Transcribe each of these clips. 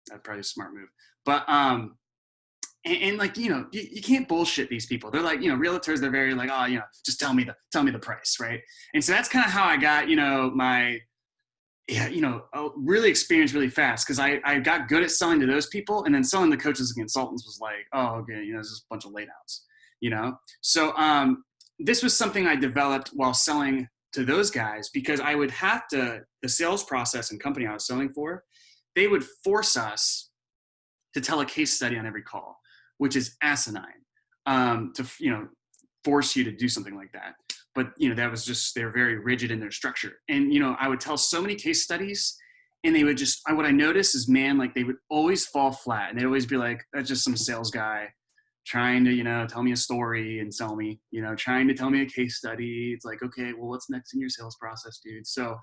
That's probably a smart move. But and like, you know, you can't bullshit these people. They're like, you know, realtors, they're very like, oh, you know, just tell me the price, right? And so that's kind of how I got, you know, my, yeah, you know, really experienced really fast, because I got good at selling to those people, and then selling the coaches and consultants was like, oh, okay, you know, there's just a bunch of layouts, you know. So this was something I developed while selling to those guys, because I would have to, the sales process and company I was selling for, they would force us to tell a case study on every call, which is asinine. To, you know, force you to do something like that. But you know, that was just, they're very rigid in their structure. And you know, I would tell so many case studies, and they would just, what I noticed is, man, like they would always fall flat, and they'd always be like, that's just some sales guy trying to, you know, tell me a story and sell me, you know, trying to tell me a case study. It's like, okay, well, what's next in your sales process, dude? So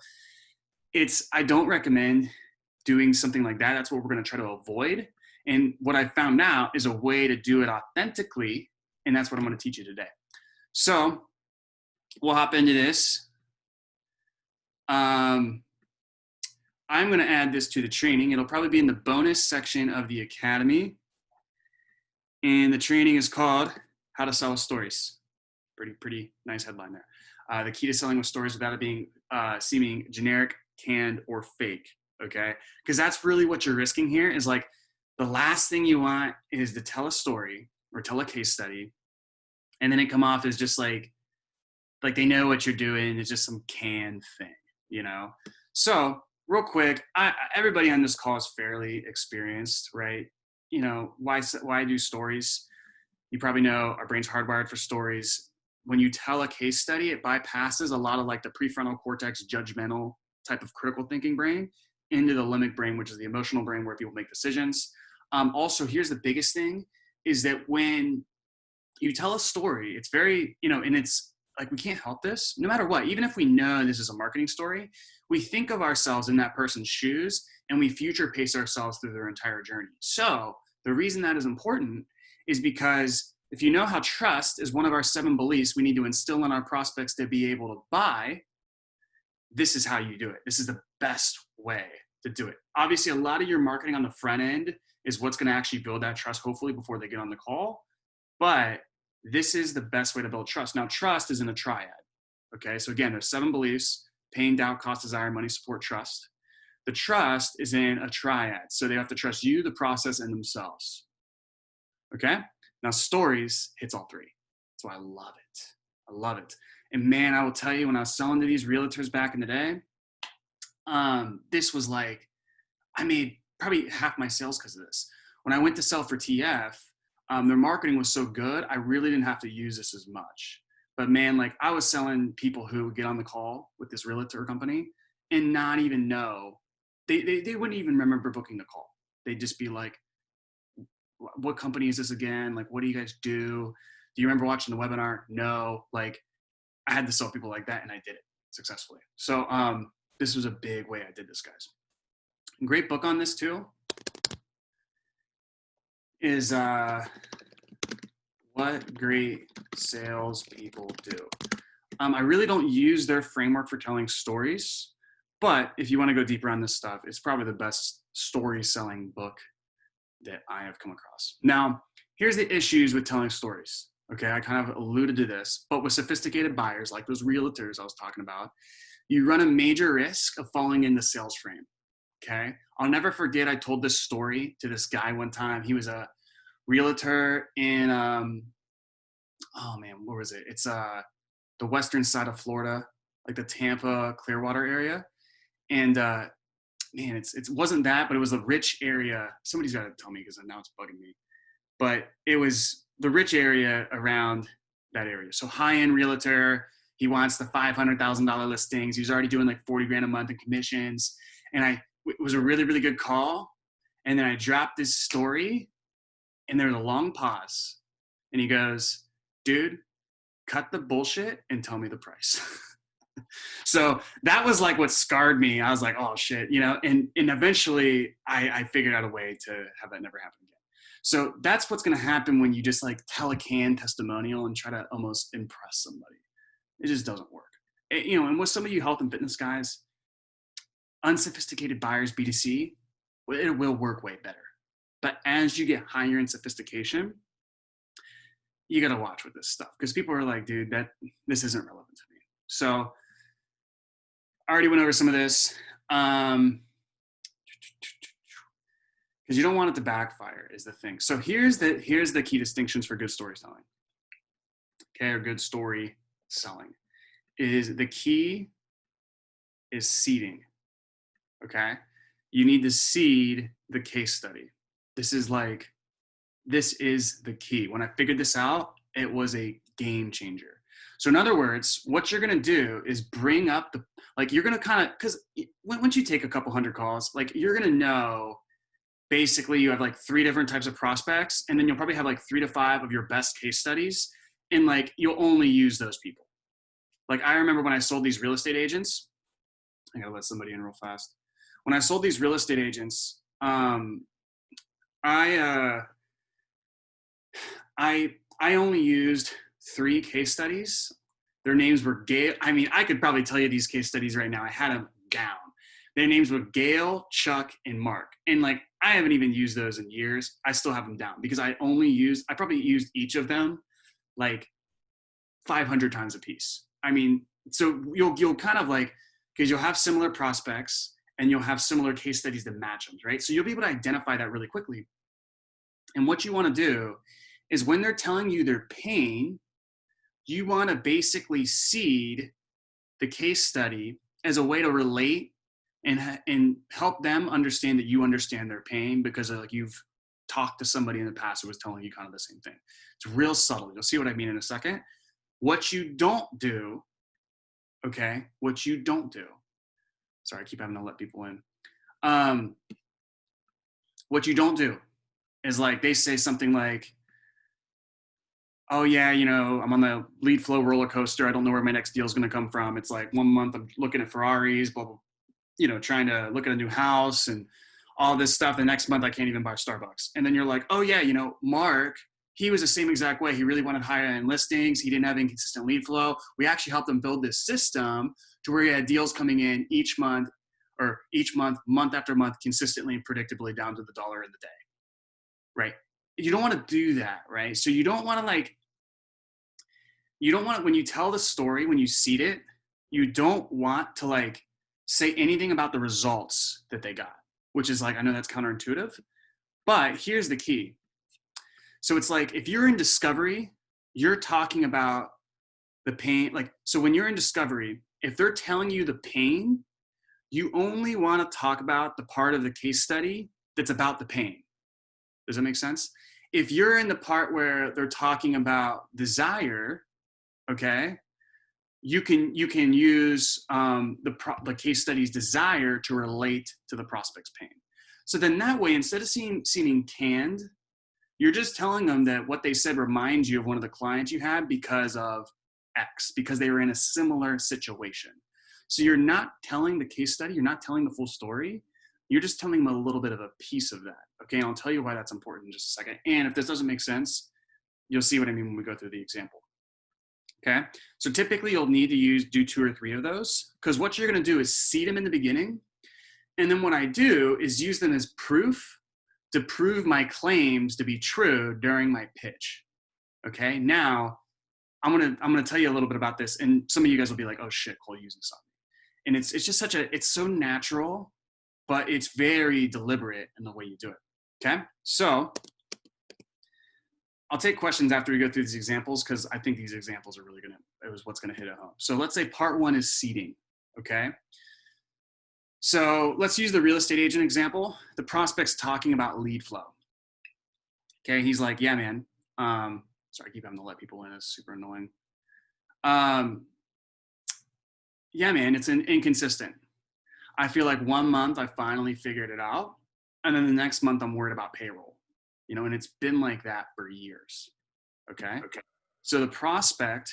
it's, I don't recommend doing something like that. That's what we're going to try to avoid. And what I found out is a way to do it authentically. And that's what I'm going to teach you today. So we'll hop into this. I'm going to add this to the training. It'll probably be in the bonus section of the academy. And the training is called How to Sell with Stories. Pretty nice headline there. The key to selling with stories without it being seeming generic, canned, or fake. Okay, because that's really what you're risking here. Is like, the last thing you want is to tell a story or tell a case study, and then it come off as just like they know what you're doing. It's just some canned thing, you know. So real quick, everybody on this call is fairly experienced, right? You know, why do stories? You probably know our brain's hardwired for stories. When you tell a case study, it bypasses a lot of like the prefrontal cortex, judgmental type of critical thinking brain, into the limbic brain, which is the emotional brain where people make decisions. Also, here's the biggest thing, is that when you tell a story, it's very, you know, and it's like, we can't help this no matter what. Even if we know this is a marketing story, we think of ourselves in that person's shoes, and we future pace ourselves through their entire journey. So the reason that is important is because if you know how trust is one of our 7 beliefs we need to instill in our prospects to be able to buy, this is how you do it. This is the best way to do it. Obviously, a lot of your marketing on the front end is what's going to actually build that trust, hopefully, before they get on the call. But this is the best way to build trust. Now, trust is in a triad. Okay, so again, there's 7 beliefs: pain, doubt, cost, desire, money, support, trust. The trust is in a triad. So they have to trust you, the process, and themselves. Okay, now stories hits all 3. So I love it. I love it. And man, I will tell you, when I was selling to these realtors back in the day, this was like, I made probably half my sales because of this. When I went to sell for TF, their marketing was so good, I really didn't have to use this as much. But man, like, I was selling people who would get on the call with this realtor company and not even know, they wouldn't even remember booking the call. They'd just be like, what company is this again? Like, what do you guys do? Do you remember watching the webinar? No. Like, I had to sell people like that, and I did it successfully. So this was a big way I did this, guys. Great book on this too is What Great Salespeople Do. I really don't use their framework for telling stories, but if you want to go deeper on this stuff, it's probably the best story selling book that I have come across. Now, here's the issues with telling stories. Okay, I kind of alluded to this, but with sophisticated buyers like those realtors I was talking about, you run a major risk of falling in the sales frame. Okay, I'll never forget, I told this story to this guy one time. He was a realtor in oh man, where was it? It's the western side of Florida, like the Tampa Clearwater area. And man, it wasn't that, but it was a rich area. Somebody's got to tell me, because now it's bugging me. But it was the rich area around that area. So high-end realtor. He wants the $500,000 listings. He was already doing like 40 grand a month in commissions. And it was a really, really good call. And then I dropped this story, and there was a long pause. And he goes, dude, cut the bullshit and tell me the price. So that was like what scarred me. I was like, oh shit, you know, and eventually I figured out a way to have that never happen again. So that's what's going to happen when you just like tell a canned testimonial and try to almost impress somebody. It just doesn't work. You know, and with some of you health and fitness guys, unsophisticated buyers, B2C, it will work way better. But as you get higher in sophistication, you got to watch with this stuff because people are like, dude, this isn't relevant to me. So I already went over some of this. Because you don't want it to backfire is the thing. So here's the key distinctions for good storytelling. Okay, or good story selling is the key is seeding. Okay, you need to seed the case study. This is the key. When I figured this out, it was a game changer. So in other words, what you're gonna do is bring up you're gonna kind of, because once you take a couple hundred calls, like you're gonna know basically you have like 3 different types of prospects, and then you'll probably have like 3 to 5 of your best case studies, and like you'll only use those people. Like I remember when I sold these real estate agents, I gotta let somebody in real fast. When I sold these real estate agents, I only used 3 case studies. Their names were Gail. I mean, I could probably tell you these case studies right now. I had them down. Their names were Gail, Chuck, and Mark. And like, I haven't even used those in years. I still have them down because I probably used each of them like 500 times a piece. I mean, so you'll kind of like, because you'll have similar prospects and you'll have similar case studies to match them, right? So you'll be able to identify that really quickly. And what you want to do is when they're telling you their pain, you want to basically seed the case study as a way to relate and help them understand that you understand their pain because like you've talked to somebody in the past who was telling you kind of the same thing. It's real subtle. You'll see what I mean in a second. What you don't do, okay? What you don't do. Sorry, I keep having to let people in. What you don't do is like they say something like, oh yeah, you know, I'm on the lead flow roller coaster. I don't know where my next deal is going to come from. It's like 1 month I'm looking at Ferraris, blah, blah, you know, trying to look at a new house and all this stuff. The next month I can't even buy Starbucks. And then you're like, oh yeah, you know, Mark, he was the same exact way. He really wanted higher end listings. He didn't have inconsistent lead flow. We actually helped him build this system to where he had deals coming in each month, month after month, consistently and predictably down to the dollar in the day, right? You don't want to do that, right? So you don't want to when you tell the story, when you seed it, you don't want to like say anything about the results that they got, which is like, I know that's counterintuitive, but here's the key. So it's like, if you're in discovery, you're talking about the pain. Like, so when you're in discovery, if they're telling you the pain, you only want to talk about the part of the case study that's about the pain. Does that make sense? If you're in the part where they're talking about desire, okay, you can use the case study's desire to relate to the prospect's pain. So then that way, instead of seeming canned, you're just telling them that what they said reminds you of one of the clients you had because of X, because they were in a similar situation. So you're not telling the case study, you're not telling the full story, you're just telling them a little bit of a piece of that. Okay, and I'll tell you why that's important in just a second. And if this doesn't make sense, you'll see what I mean when we go through the example. Okay, so typically you'll need to do 2 or 3 of those, because what you're going to do is seed them in the beginning, and then what I do is use them as proof to prove my claims to be true during my pitch. Okay, now I'm gonna tell you a little bit about this, and some of you guys will be like, "Oh shit, Cole using something," and it's just it's so natural, but it's very deliberate in the way you do it. Okay, so I'll take questions after we go through these examples because I think these examples are really what's gonna hit it home. So let's say part 1 is seeding. Okay. So let's use the real estate agent example. The prospect's talking about lead flow. Okay, he's like, yeah, man. Sorry, I keep having to let people in. It's super annoying. Yeah, man, it's inconsistent. I feel like 1 month I finally figured it out, and then the next month I'm worried about payroll. You know, and it's been like that for years. Okay. So the prospect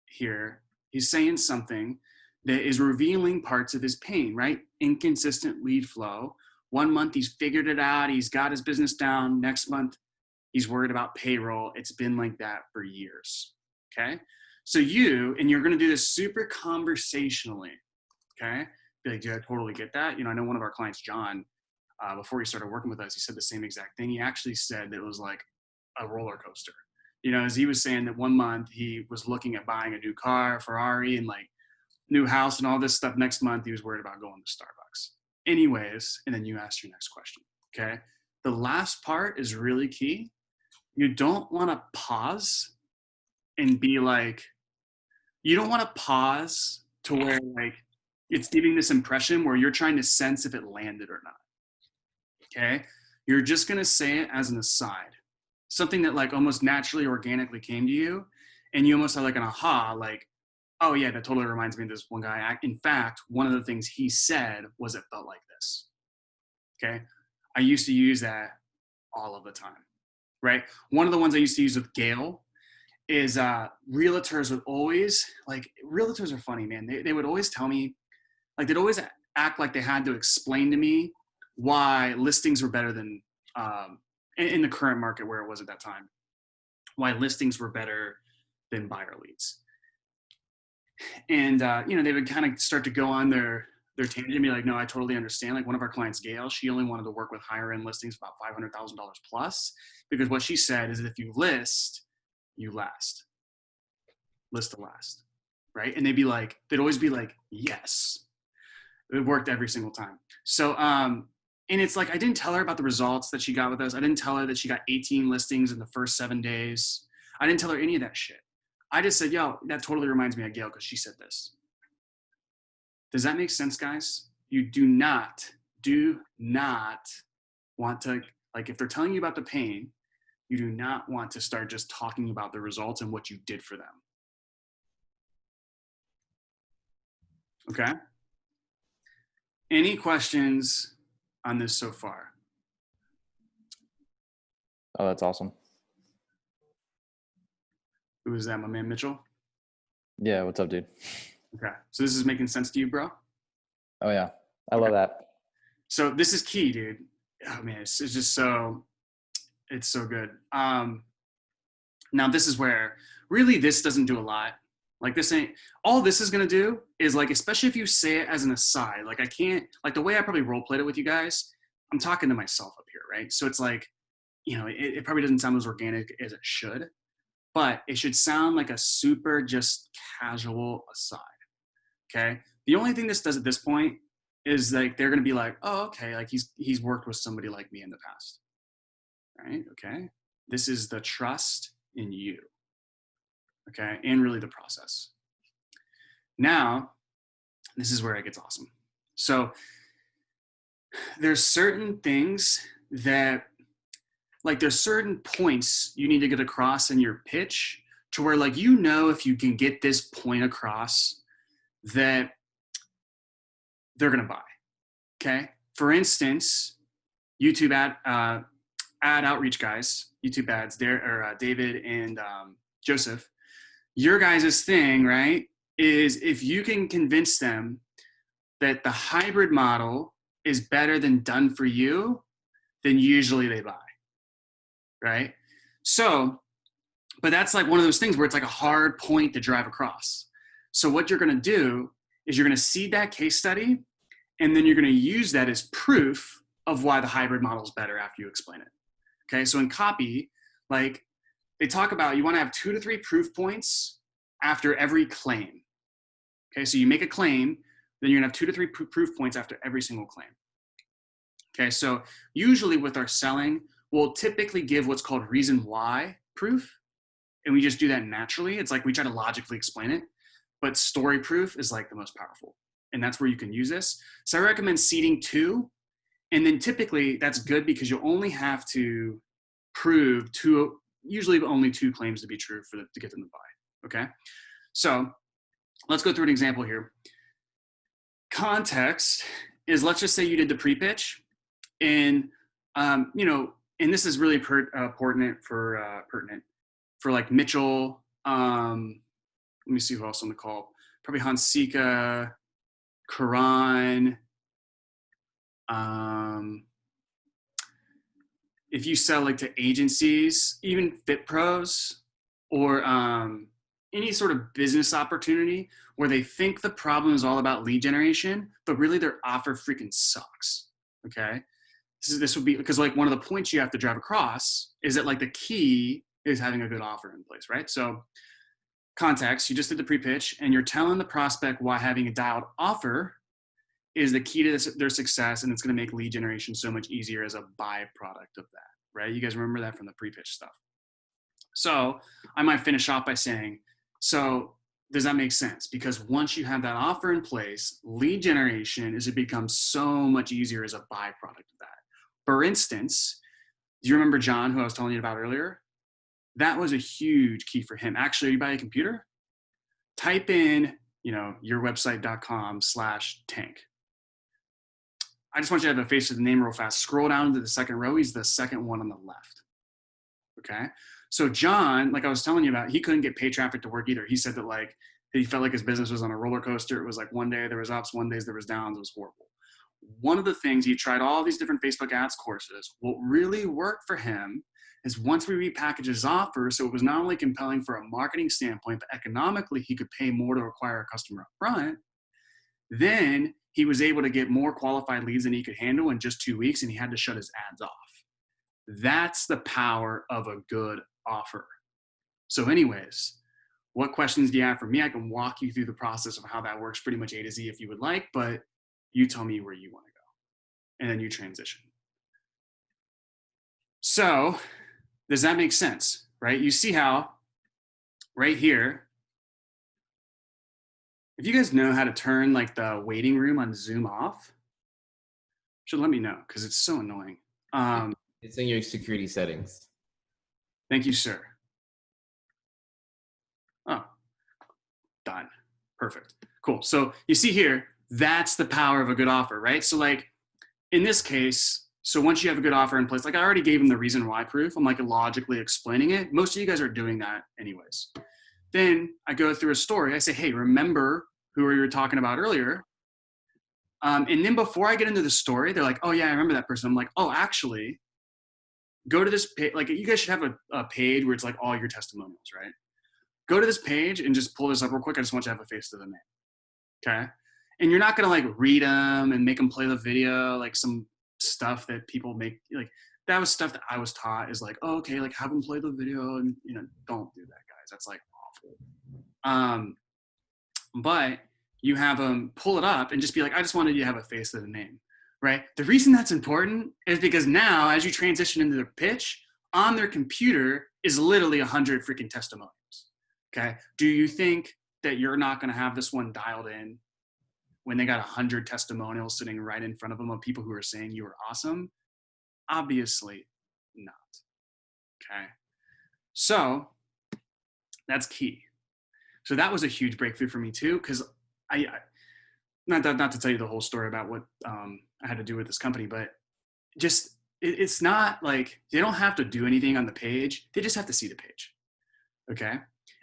here, he's saying something that is revealing parts of his pain, right? Inconsistent lead flow. 1 month he's figured it out, he's got his business down. Next month he's worried about payroll. It's been like that for years. Okay. So you're going to do this super conversationally. Okay. Be like, dude, I totally get that. You know, I know one of our clients, John, before he started working with us, he said the same exact thing. He actually said that it was like a roller coaster. You know, as he was saying that one month he was looking at buying a new car, Ferrari, and like new house and all this stuff. Next month he was worried about going to Starbucks. Anyways, and then you asked your next question. Okay. The last part is really key. You don't want to pause and be like, you don't want to pause to where like it's giving this impression where you're trying to sense if it landed or not. Okay. You're just going to say it as an aside, something that like almost naturally, organically came to you. And you almost have like an aha, like, oh yeah, that totally reminds me of this one guy. In fact, one of the things he said was it felt like this. Okay. I used to use that all of the time, right? One of the ones I used to use with Gail is realtors would always, like, realtors are funny, man. They would always tell me, like, they'd always act like they had to explain to me why listings were better than, in the current market where it was at that time, why listings were better than buyer leads. And, you know, they would kind of start to go on their tangent and be like, no, I totally understand. Like one of our clients, Gail, she only wanted to work with higher end listings, about $500,000 plus, because what she said is that if you list, you last. List to last, right? And they'd always be like, yes. It worked every single time. So, and it's like, I didn't tell her about the results that she got with us. I didn't tell her that she got 18 listings in the first 7 days. I didn't tell her any of that shit. I just said, yo, that totally reminds me of Gail because she said this. Does that make sense, guys? You do not want to, like, if they're telling you about the pain, you do not want to start just talking about the results and what you did for them. Okay? Any questions on this so far? Oh, that's awesome. Who is that, my man Mitchell? Yeah, what's up, dude? Okay, so this is making sense to you, bro? Oh yeah, I love that. So this is key, dude. Oh man, it's just so, it's so good. Now this is where really this doesn't do a lot. Like this ain't, all this is gonna do is like, especially if you say it as an aside, like I can't, like the way I probably role played it with you guys, I'm talking to myself up here, right? So it's like, you know, it probably doesn't sound as organic as it should, but it should sound like a super just casual aside. Okay. The only thing this does at this point is like, they're going to be like, oh, okay. Like he's worked with somebody like me in the past. Right. Okay. This is the trust in you. Okay. And really the process. Now, this is where it gets awesome. So there's certain things that, like, there's certain points you need to get across in your pitch to where, like, you know, if you can get this point across, that they're going to buy. Okay. For instance, YouTube ad outreach guys, YouTube ads there, or David and Joseph, your guys' thing, right, is if you can convince them that the hybrid model is better than done for you, then usually they buy. Right. So, but that's like one of those things where it's like a hard point to drive across. So what you're going to do is you're going to seed that case study, and then you're going to use that as proof of why the hybrid model is better after you explain it. Okay. So in copy, like they talk about, you want to have 2 to 3 proof points after every claim. Okay. So you make a claim, then you're gonna have 2 to 3 proof points after every single claim. Okay. So usually with our selling, we'll typically give what's called reason why proof. And we just do that naturally. It's like we try to logically explain it, but story proof is like the most powerful. And that's where you can use this. So I recommend seeding 2. And then typically that's good because you only have to prove 2, usually only 2 claims to be true to get them to buy. Okay. So let's go through an example here. Context is, let's just say you did the pre-pitch, and you know, and this is really pertinent for like Mitchell. Let me see who else on the call. Probably Hansika, Karan. If you sell like to agencies, even Fit Pros, or any sort of business opportunity where they think the problem is all about lead generation, but really their offer freaking sucks. Okay. this would be because like one of the points you have to drive across is that like the key is having a good offer in place, right? So context, you just did the pre-pitch and you're telling the prospect why having a dialed offer is the key to their success, and it's going to make lead generation so much easier as a byproduct of that, right? You guys remember that from the pre-pitch stuff. So I might finish off by saying, so does that make sense? Because once you have that offer in place, lead generation is it becomes so much easier as a byproduct of that. For instance, do you remember John, who I was telling you about earlier? That was a huge key for him. Actually, you buy a computer, type in, yourwebsite.com/tank. I just want you to have a face of the name real fast. Scroll down to the second row. He's the second one on the left. Okay. So John, like I was telling you about, he couldn't get paid traffic to work either. He said that like, he felt like his business was on a roller coaster. It was like one day there was ups, one day there was downs. It was horrible. One of the things, he tried all these different Facebook ads courses. What really worked for him is once we repackaged his offer, so it was not only compelling for a marketing standpoint, but economically he could pay more to acquire a customer up front. Then he was able to get more qualified leads than he could handle in just 2 weeks, and he had to shut his ads off. That's the power of a good offer. So anyways, what questions do you have for me? I can walk you through the process of how that works pretty much A to Z if you would like, but you tell me where you want to go, and then you transition. So does that make sense, right? You see how right here, if you guys know how to turn like the waiting room on Zoom off, should let me know because it's so annoying. It's in your security settings. Thank you, sir. Oh, done. Perfect. Cool. So you see here, that's the power of a good offer, right? So like in this case, so once you have a good offer in place, like I already gave him the reason why proof. I'm like logically explaining it. Most of you guys are doing that anyways. Then I go through a story. I say, hey, remember who we were talking about earlier? And then before I get into the story, they're like, oh yeah, I remember that person. I'm like, oh, actually, go to this page. Like you guys should have a page where it's like all your testimonials, right? Go to this page and just pull this up real quick. I just want you to have a face to the name. Okay. And you're not going to like read them and make them play the video, like some stuff that people make. Like that was stuff that I was taught is like, oh, okay, like have them play the video and, don't do that, guys. That's like awful. But you have them pull it up and just be like, I just wanted you to have a face to the name, right? The reason that's important is because now as you transition into their pitch, on their computer is literally 100 freaking testimonials. Okay. Do you think that you're not going to have this one dialed in when they got 100 testimonials sitting right in front of them of people who are saying you were awesome? Obviously not. Okay. So that's key. So that was a huge breakthrough for me too, because I not to tell you the whole story about what I had to do with this company, but just it's not like they don't have to do anything on the page. They just have to see the page. Okay.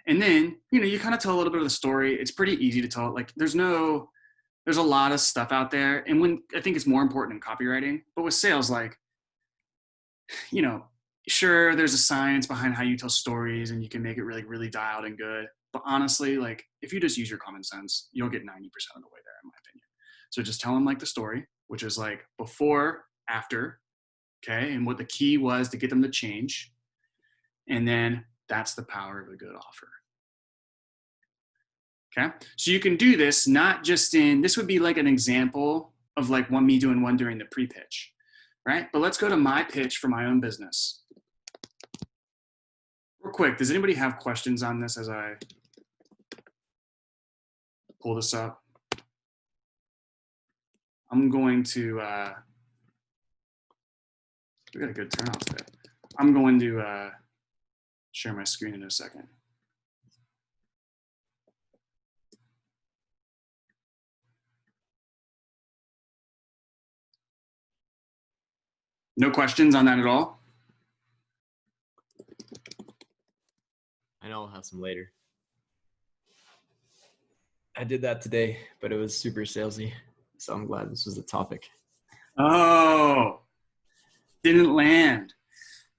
And then, you kind of tell a little bit of the story. It's pretty easy to tell. Like there's a lot of stuff out there. And when I think it's more important in copywriting, but with sales, like, sure, there's a science behind how you tell stories and you can make it really, really dialed and good. But honestly, like if you just use your common sense, you'll get 90% of the way there, in my opinion. So just tell them like the story, which is like before, after, okay? And what the key was to get them to change. And then that's the power of a good offer. Okay. So you can do this, not just this would be like an example of like me doing one during the pre-pitch, right? But let's go to my pitch for my own business. Real quick, does anybody have questions on this as I pull this up? I'm going to, we got a good turnout today. I'm going to share my screen in a second. No questions on that at all? I know I'll have some later. I did that today, but it was super salesy. So I'm glad this was the topic. Oh, didn't land.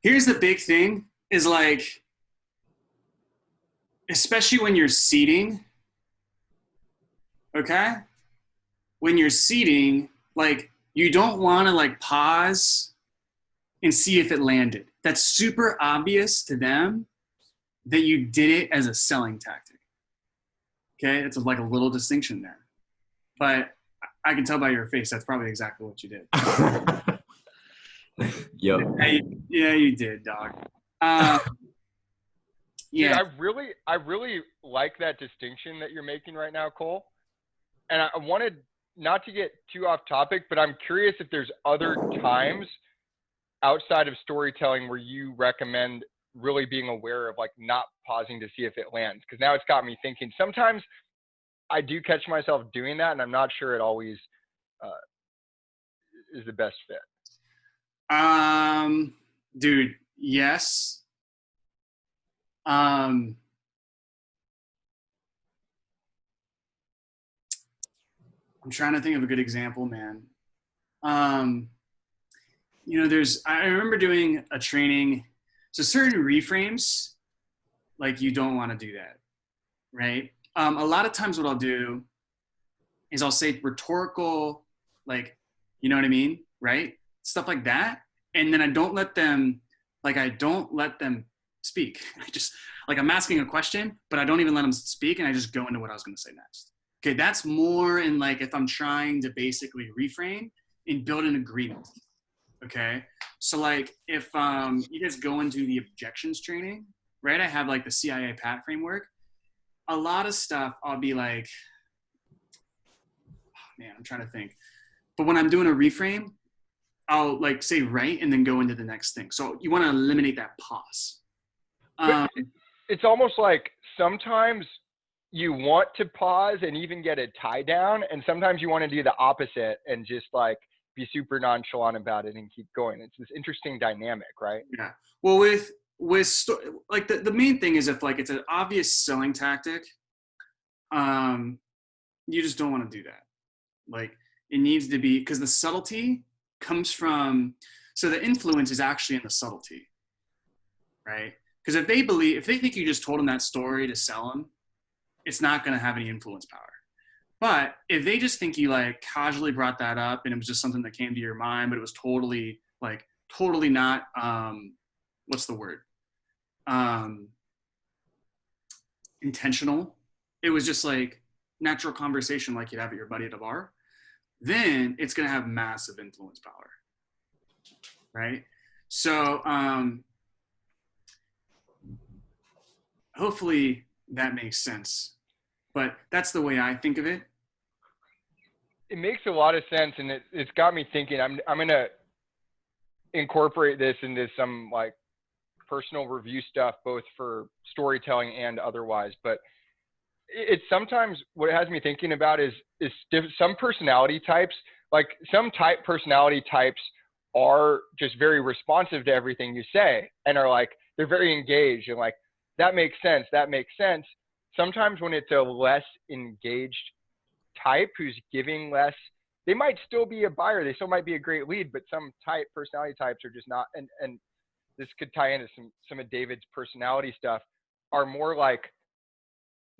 Here's the big thing is like, especially when you're seeding, okay? When you're seeding, like you don't want to like pause and see if it landed. That's super obvious to them that you did it as a selling tactic. Okay, it's like a little distinction there. But I can tell by your face that's probably exactly what you did. Yep. Yeah, you did, dog. Yeah. Dude, I really like that distinction that you're making right now, Cole. And I wanted not to get too off topic, but I'm curious if there's other times outside of storytelling where you recommend really being aware of like not pausing to see if it lands. Because now it's got me thinking. Sometimes I do catch myself doing that, and I'm not sure it always is the best fit. Dude, yes. I'm trying to think of a good example, man. I remember doing a training. So certain reframes, like you don't want to do that, right? A lot of times what I'll do is I'll say rhetorical, like, you know what I mean? Right? Stuff like that. And then I don't let them speak. I'm asking a question, but I don't even let them speak. And I just go into what I was going to say next. Okay. That's more in like, if I'm trying to basically reframe and build an agreement. Okay. So like if you guys go into the objections training, right? I have like the CIA PAT framework. A lot of stuff I'll be like, oh, man, I'm trying to think. But when I'm doing a reframe, I'll like say right and then go into the next thing. So you want to eliminate that pause. It's almost like sometimes you want to pause and even get a tie down, and sometimes you want to do the opposite and just like be super nonchalant about it and keep going. It's this interesting dynamic, right? Yeah. Well, like the main thing is if like it's an obvious selling tactic, you just don't want to do that. Like it needs to be, because the subtlety comes from, so the influence is actually in the subtlety, right? Because if they think you just told them that story to sell them, it's not going to have any influence power. But if they just think you like casually brought that up and it was just something that came to your mind, but it was totally not, what's the word? Intentional. It was just like natural conversation like you'd have at your buddy at a bar. Then it's going to have massive influence power. Right? So hopefully that makes sense. But that's the way I think of it. It makes a lot of sense, and it's got me thinking. I'm going to incorporate this into some like personal review stuff, both for storytelling and otherwise. But it's sometimes what it has me thinking about is some personality types, like some personality types are just very responsive to everything you say and are like, they're very engaged and like, that makes sense. That makes sense. Sometimes when it's a less engaged type who's giving less, they might still be a buyer. They still might be a great lead, but some personality types are just not. And this could tie into some of David's personality stuff, are more like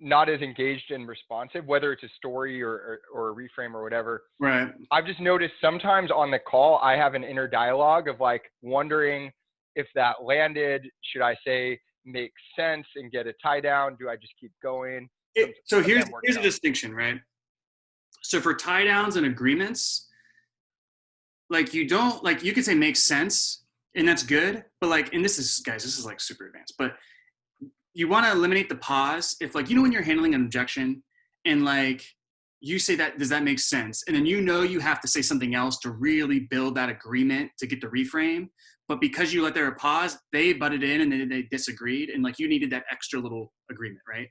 not as engaged and responsive, whether it's a story or a reframe or whatever. Right. I've just noticed sometimes on the call, I have an inner dialogue of like wondering if that landed. Should I say makes sense and get a tie down? Do I just keep going? So here's a distinction, right? So for tie downs and agreements, like you don't, like you could say makes sense and that's good, but like, and this is like super advanced, but you want to eliminate the pause. If like, when you're handling an objection and like you say that, does that make sense? And then you have to say something else to really build that agreement to get the reframe. But because you let there a pause, they butted in and they disagreed. And like you needed that extra little agreement, right?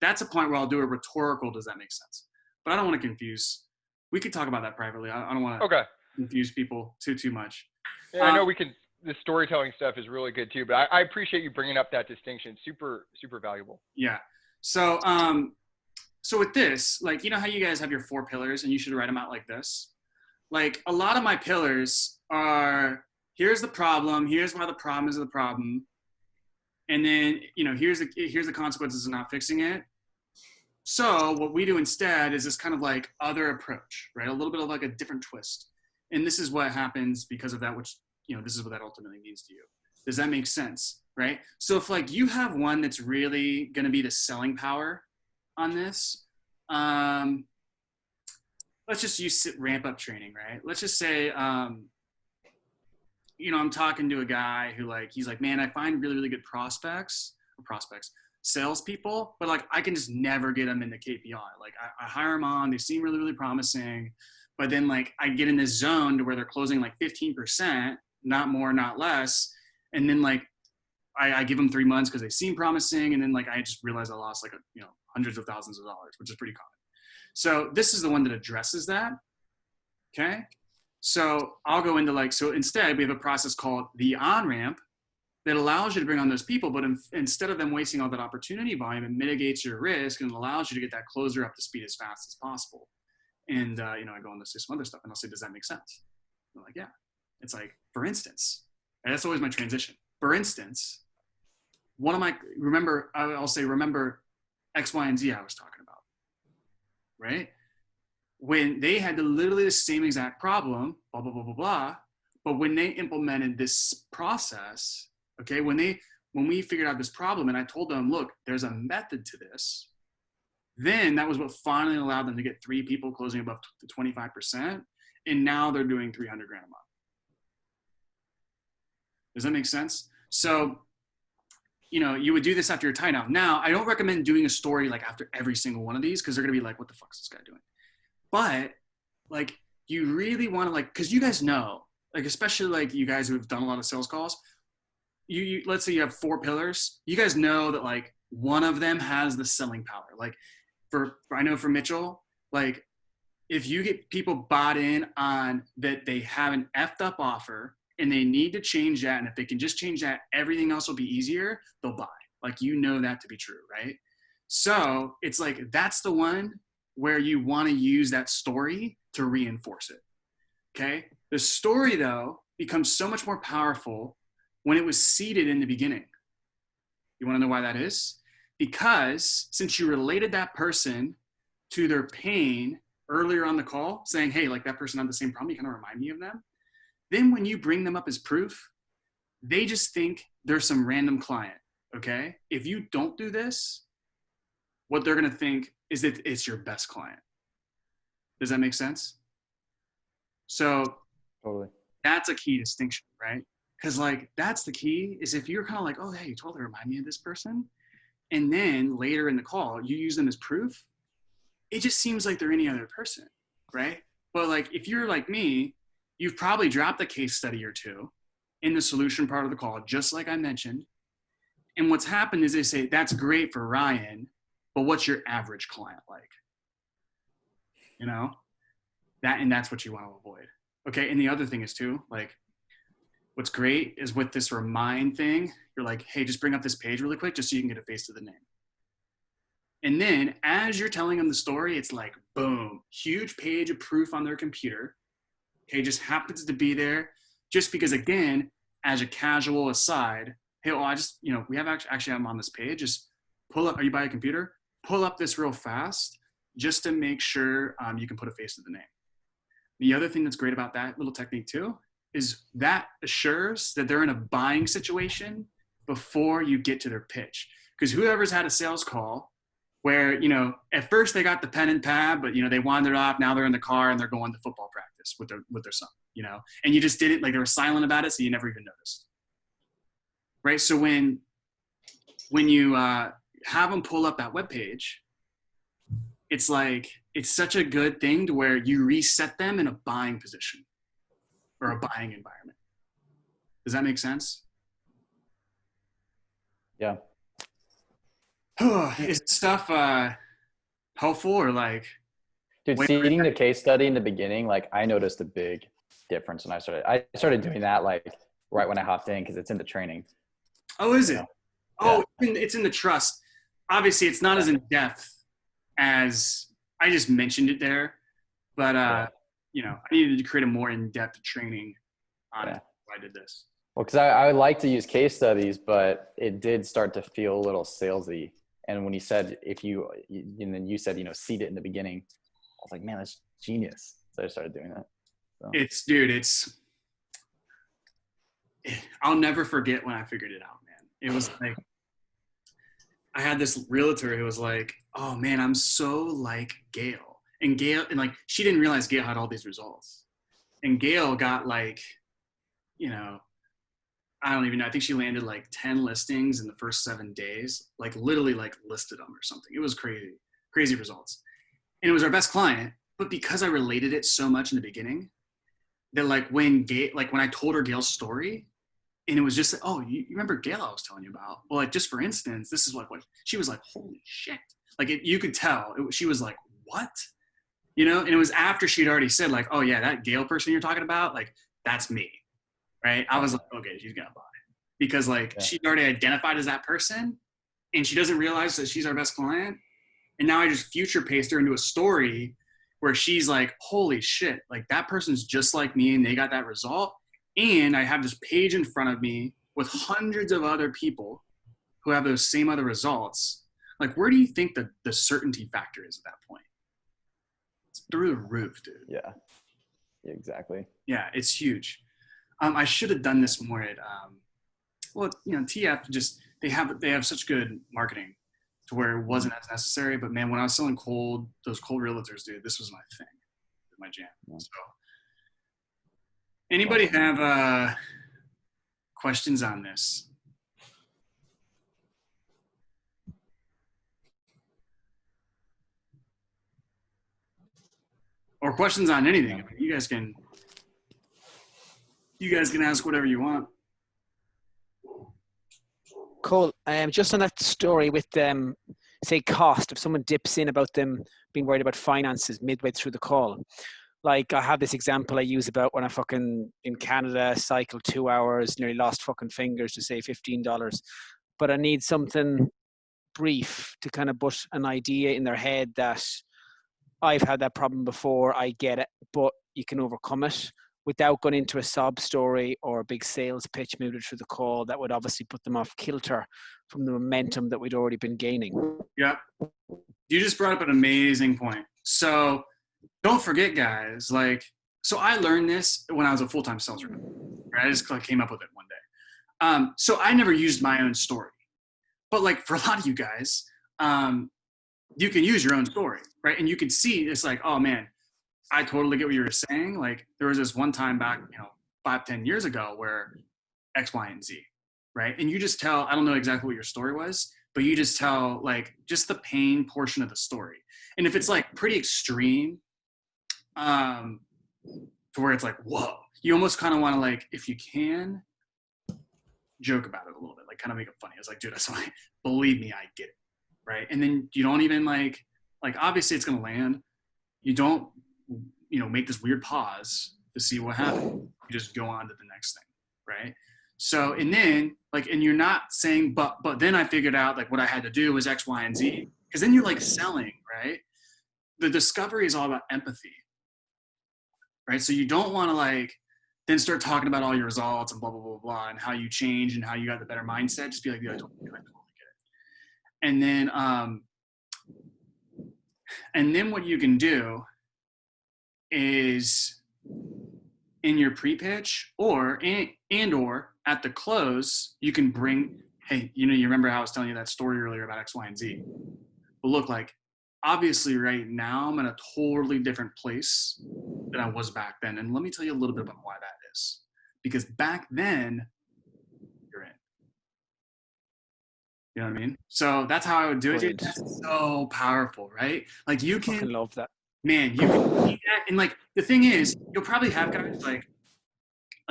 That's a point where I'll do a rhetorical, does that make sense? But I don't want to confuse. We could talk about that privately. I don't want to confuse people too much. Yeah, I know the storytelling stuff is really good too, but I appreciate you bringing up that distinction. Super, super valuable. Yeah. So, so with this, like, how you guys have your 4 pillars and you should write them out like this. Like a lot of my pillars are, here's the problem. Here's why the problem is the problem. And then, here's the consequences of not fixing it. So what we do instead is this kind of like other approach, right? A little bit of like a different twist. And this is what happens because of that, which this is what that ultimately means to you. Does that make sense? Right? So if like you have one that's really going to be the selling power on this, let's just use ramp up training, right? Let's just say, I'm talking to a guy who he's like, man, I find really, really good salespeople, but like I can just never get them in the KPI. Like I hire them on, they seem really, really promising, but then like I get in this zone to where they're closing like 15%, not more, not less. And then like I give them 3 months because they seem promising. And then like I just realized I lost like hundreds of thousands of dollars, which is pretty common. So this is the one that addresses that. Okay. So I'll go into so instead we have a process called the on-ramp that allows you to bring on those people, but instead of them wasting all that opportunity volume, it mitigates your risk and allows you to get that closer up to speed as fast as possible. And, I go on to say some other stuff and I'll say, does that make sense? I'm like, yeah. It's like, for instance, and that's always my transition. For instance, I'll say, remember X, Y, and Z I was talking about, right? When they had literally the same exact problem, blah, blah, blah, blah, blah. But when they implemented this process, okay, when we figured out this problem and I told them, look, there's a method to this, then that was what finally allowed them to get 3 people closing above the 25%. And now they're doing 300 grand a month. Does that make sense? So, you would do this after your tie down. Now, I don't recommend doing a story like after every single one of these because they're going to be like, what the fuck is this guy doing? But like, you really want to because you guys know, especially you guys who have done a lot of sales calls, you let's say you have 4 pillars. You guys know that one of them has the selling power. I know for Mitchell, if you get people bought in on that they have an effed up offer and they need to change that, and if they can just change that, everything else will be easier, they'll buy. That to be true, right? So it's that's the one where you want to use that story to reinforce it. Okay. The story though becomes so much more powerful when it was seeded in the beginning. You want to know why that is? Because since you related that person to their pain earlier on the call, saying, hey, that person had the same problem, you kind of remind me of them. Then when you bring them up as proof, they just think they're some random client. Okay. If you don't do this, what they're going to think is that it's your best client. Does that make sense? So Totally. that's a key distinction, right? Because that's the key is if you're kind of oh, hey, you totally remind me of this person. And then later in the call, you use them as proof. It just seems like they're any other person, right? But if you're like me, you've probably dropped a case study or 2 in the solution part of the call, just like I mentioned. And what's happened is they say, that's great for Ryan, but what's your average client like? That's what you want to avoid. Okay. And the other thing is too, what's great is with this remind thing, you're like, hey, just bring up this page really quick, just so you can get a face to the name. And then as you're telling them the story, it's boom, huge page of proof on their computer. Okay. Just happens to be there just because, again, as a casual aside, hey, well, I just, we have actually I'm on this page. Just pull up, are you by a computer? Pull up this real fast just to make sure you can put a face to the name. The other thing that's great about that little technique too is that assures that they're in a buying situation before you get to their pitch. Because whoever's had a sales call where, at first they got the pen and pad, but, they wandered off. Now they're in the car and they're going to football practice with their son, and you just did it, they were silent about it. So you never even noticed. Right. So when you have them pull up that webpage, it's it's such a good thing to where you reset them in a buying position or a buying environment. Does that make sense? Yeah. Is stuff helpful or Dude, seeding the case study in the beginning, I noticed a big difference when I started doing that right when I hopped in because it's in the training. Oh, is it? Yeah. Oh, it's in the trust. Obviously, it's not as in depth as I just mentioned it there, but I needed to create a more in-depth training on it. So I did this. Well, because I would like to use case studies, but it did start to feel a little salesy. And when you said and then you said seed it in the beginning, I was like, man, that's genius. So I started doing that. So. I'll never forget when I figured it out, man. It was like, I had this realtor who was like, oh man, I'm so like Gail. And Gail, and like, she didn't realize Gail had all these results. And Gail got like, you know, I don't even know. I think she landed like 10 listings in the first 7 days, like literally like listed them or something. It was crazy, crazy results. And it was our best client. But because I related it so much in the beginning, that like when I told her Gail's story, and it was just, oh, you remember Gail I was telling you about? Well, like just for instance, this is what she was like, holy shit. Like you could tell, she was like, what? You know? And it was after she'd already said like, oh yeah, that Gail person you're talking about, like that's me, right? I was like, okay, she's gonna buy it. Because like she'd already identified as that person, and she doesn't realize that she's our best client. And now I just future paced her into a story where she's like, holy shit, like that person's just like me and they got that result. And I have this page in front of me with hundreds of other people who have those same other results. Like, where do you think the certainty factor is at that point? It's through the roof, dude. Yeah, exactly. Yeah, it's huge. I should have done this more at, well, you know, TF just, they have such good marketing to where it wasn't as necessary. But man, when I was selling those cold realtors, dude, this was my thing, my jam. Yeah. So anybody have questions on this? Or questions on anything? I mean, you guys can ask whatever you want. Cool. Just on that story with say cost, if someone dips in about them being worried about finances midway through the call. Like I have this example I use about when I fucking in Canada cycled 2 hours, nearly lost fucking fingers to say $15. But I need something brief to kind of put an idea in their head that I've had that problem before, I get it, but you can overcome it without going into a sob story or a big sales pitch moved through the call that would obviously put them off kilter from the momentum that we'd already been gaining. Yeah. You just brought up an amazing point. So don't forget, guys, like, so I learned this when I was a full-time sales rep, right? I just came up with it one day. So I never used my own story, but like for a lot of you guys, you can use your own story, right? And you can see it's like, oh man, I totally get what you were saying. Like there was this one time back, 5-10 years ago where X, Y, and Z, right? And you just tell, I don't know exactly what your story was, but you just tell like just the pain portion of the story. And if it's like pretty extreme, to where it's like, whoa, you almost kind of want to like, if you can, joke about it a little bit, like kind of make it funny. It's like, dude, that's why, believe me, I get it, right? And then you don't even like obviously it's gonna land. You don't, make this weird pause to see what happened. You just go on to the next thing, right? So, and then and you're not saying, but then I figured out like what I had to do was X, Y, and Z, because then you're like selling, right? The discovery is all about empathy, right? So you don't want to then start talking about all your results and blah, blah, blah, blah, and how you change and how you got the better mindset. Just be like, yeah, I totally get it. And then what you can do is in your pre-pitch or at the close, you can bring, hey, you remember how I was telling you that story earlier about X, Y, and Z. But look, obviously right now I'm in a totally different place than I was back then. And let me tell you a little bit about why that is. Because back then, you're in. You know what I mean? So that's how I would do it. Dude, that's so powerful, right? Like you can, I love that. Man, you can see that. And the thing is, you'll probably have guys like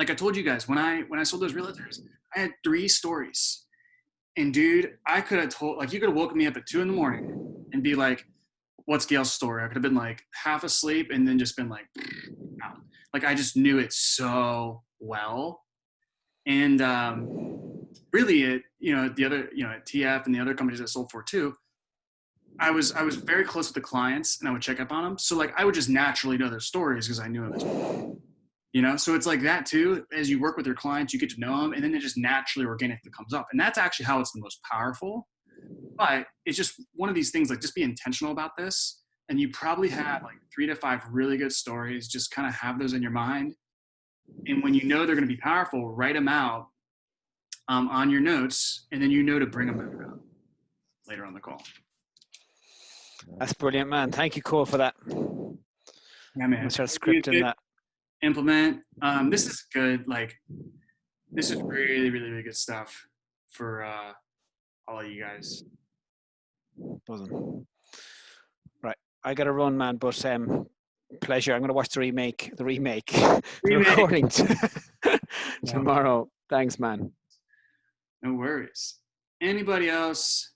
I told you guys, when I sold those realtors, I had 3 stories. And dude, I could have told, you could have woken me up at 2 a.m. and be like, what's Gail's story? I could have been half asleep and then just been out. I just knew it so well. And really the other, at TF and the other companies I sold for too, I was very close with the clients and I would check up on them. So I would just naturally know their stories because I knew them as well. So it's like that too. As you work with your clients, you get to know them and then it just naturally organically comes up. And that's actually how it's the most powerful. But it's just one of these things, just be intentional about this. And you probably have 3 to 5 really good stories. Just kind of have those in your mind And when you know they're going to be powerful, write them out on your notes, and then you know to bring them back up later on the call. That's brilliant, man. Thank you, Cole, for that. Yeah, I'm man. gonna start It's scripting good. that. Implement. This is good. Like, this is really, really, really good stuff for all of you guys. Buzzing. Right, I gotta run, man. But pleasure. I'm gonna watch the remake, the recording tomorrow. Thanks, man. No worries. Anybody else?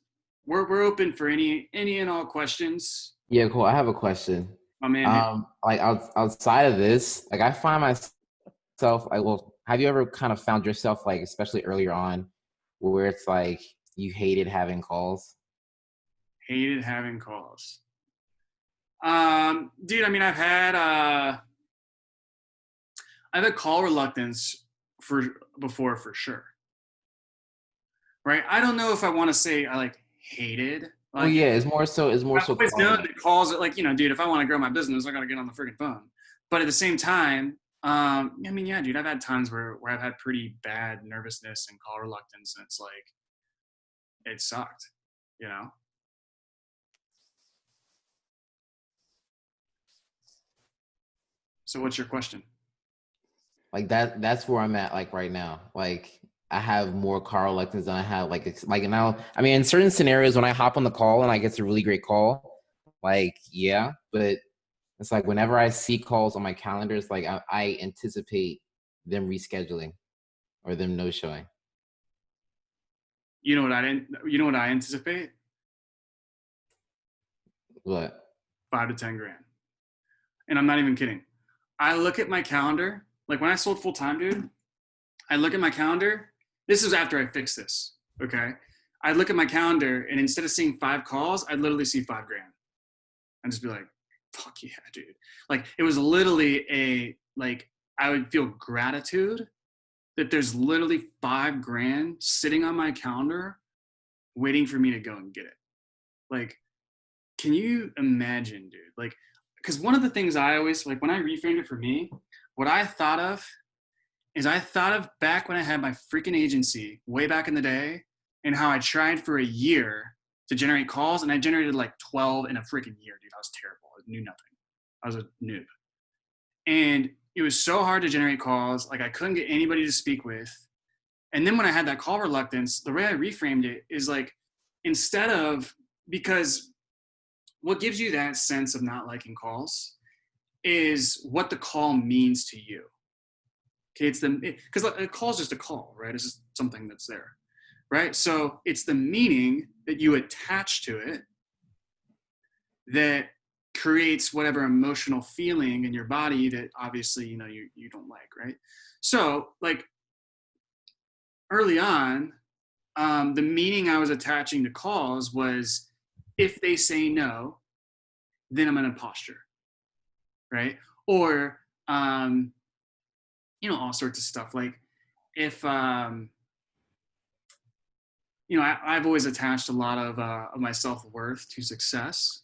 We're open for any and all questions. Yeah, cool. I have a question. My man. Like outside of this, like I find myself like, well, have you ever kind of found yourself like, especially earlier on, where it's like you hated having calls? Hated having calls. Dude, I mean, I've had call reluctance before for sure. Right? I don't know if I want to say I like hated. Like, Oh yeah, it's more so. I've always known calling. that calls are like, you know, dude, if I want to grow my business, I gotta get on the freaking phone. But at the same time, I mean, yeah, dude, I've had times where I've had pretty bad nervousness and call reluctance, and it's like, it sucked, you know? So what's your question? Like that's where I'm at like right now. Like I have more car reluctance than I have like now. I mean, in certain scenarios when I hop on the call and I get a really great call, like yeah, but it's like whenever I see calls on my calendar, it's like I anticipate them rescheduling or them no showing. You know what I anticipate? What? 5 to 10 grand. And I'm not even kidding. I look at my calendar, like when I sold full time, dude, I look at my calendar. This is after I fixed this. Okay. I look at my calendar, and instead of seeing 5 calls, I'd literally see 5 grand and just be like, fuck yeah, dude. Like it was literally I would feel gratitude that there's literally 5 grand sitting on my calendar waiting for me to go and get it. Like, can you imagine, dude? Like, because one of the things I always, like when I reframed it for me, what I thought of is I thought of back when I had my freaking agency way back in the day, and how I tried for a year to generate calls, and I generated like 12 in a freaking year, dude. I was terrible. I knew nothing. I was a noob. And it was so hard to generate calls. Like I couldn't get anybody to speak with. And then when I had that call reluctance, the way I reframed it is like, instead of, because what gives you that sense of not liking calls is what the call means to you. Okay, because a call is just a call, right? It's just something that's there, right? So it's the meaning that you attach to it that creates whatever emotional feeling in your body that obviously, you know, you don't like, right? So like early on, the meaning I was attaching to calls was, if they say no, then I'm in a posture, right? Or, you know, all sorts of stuff. Like if, you know, I've always attached a lot of my self-worth to success.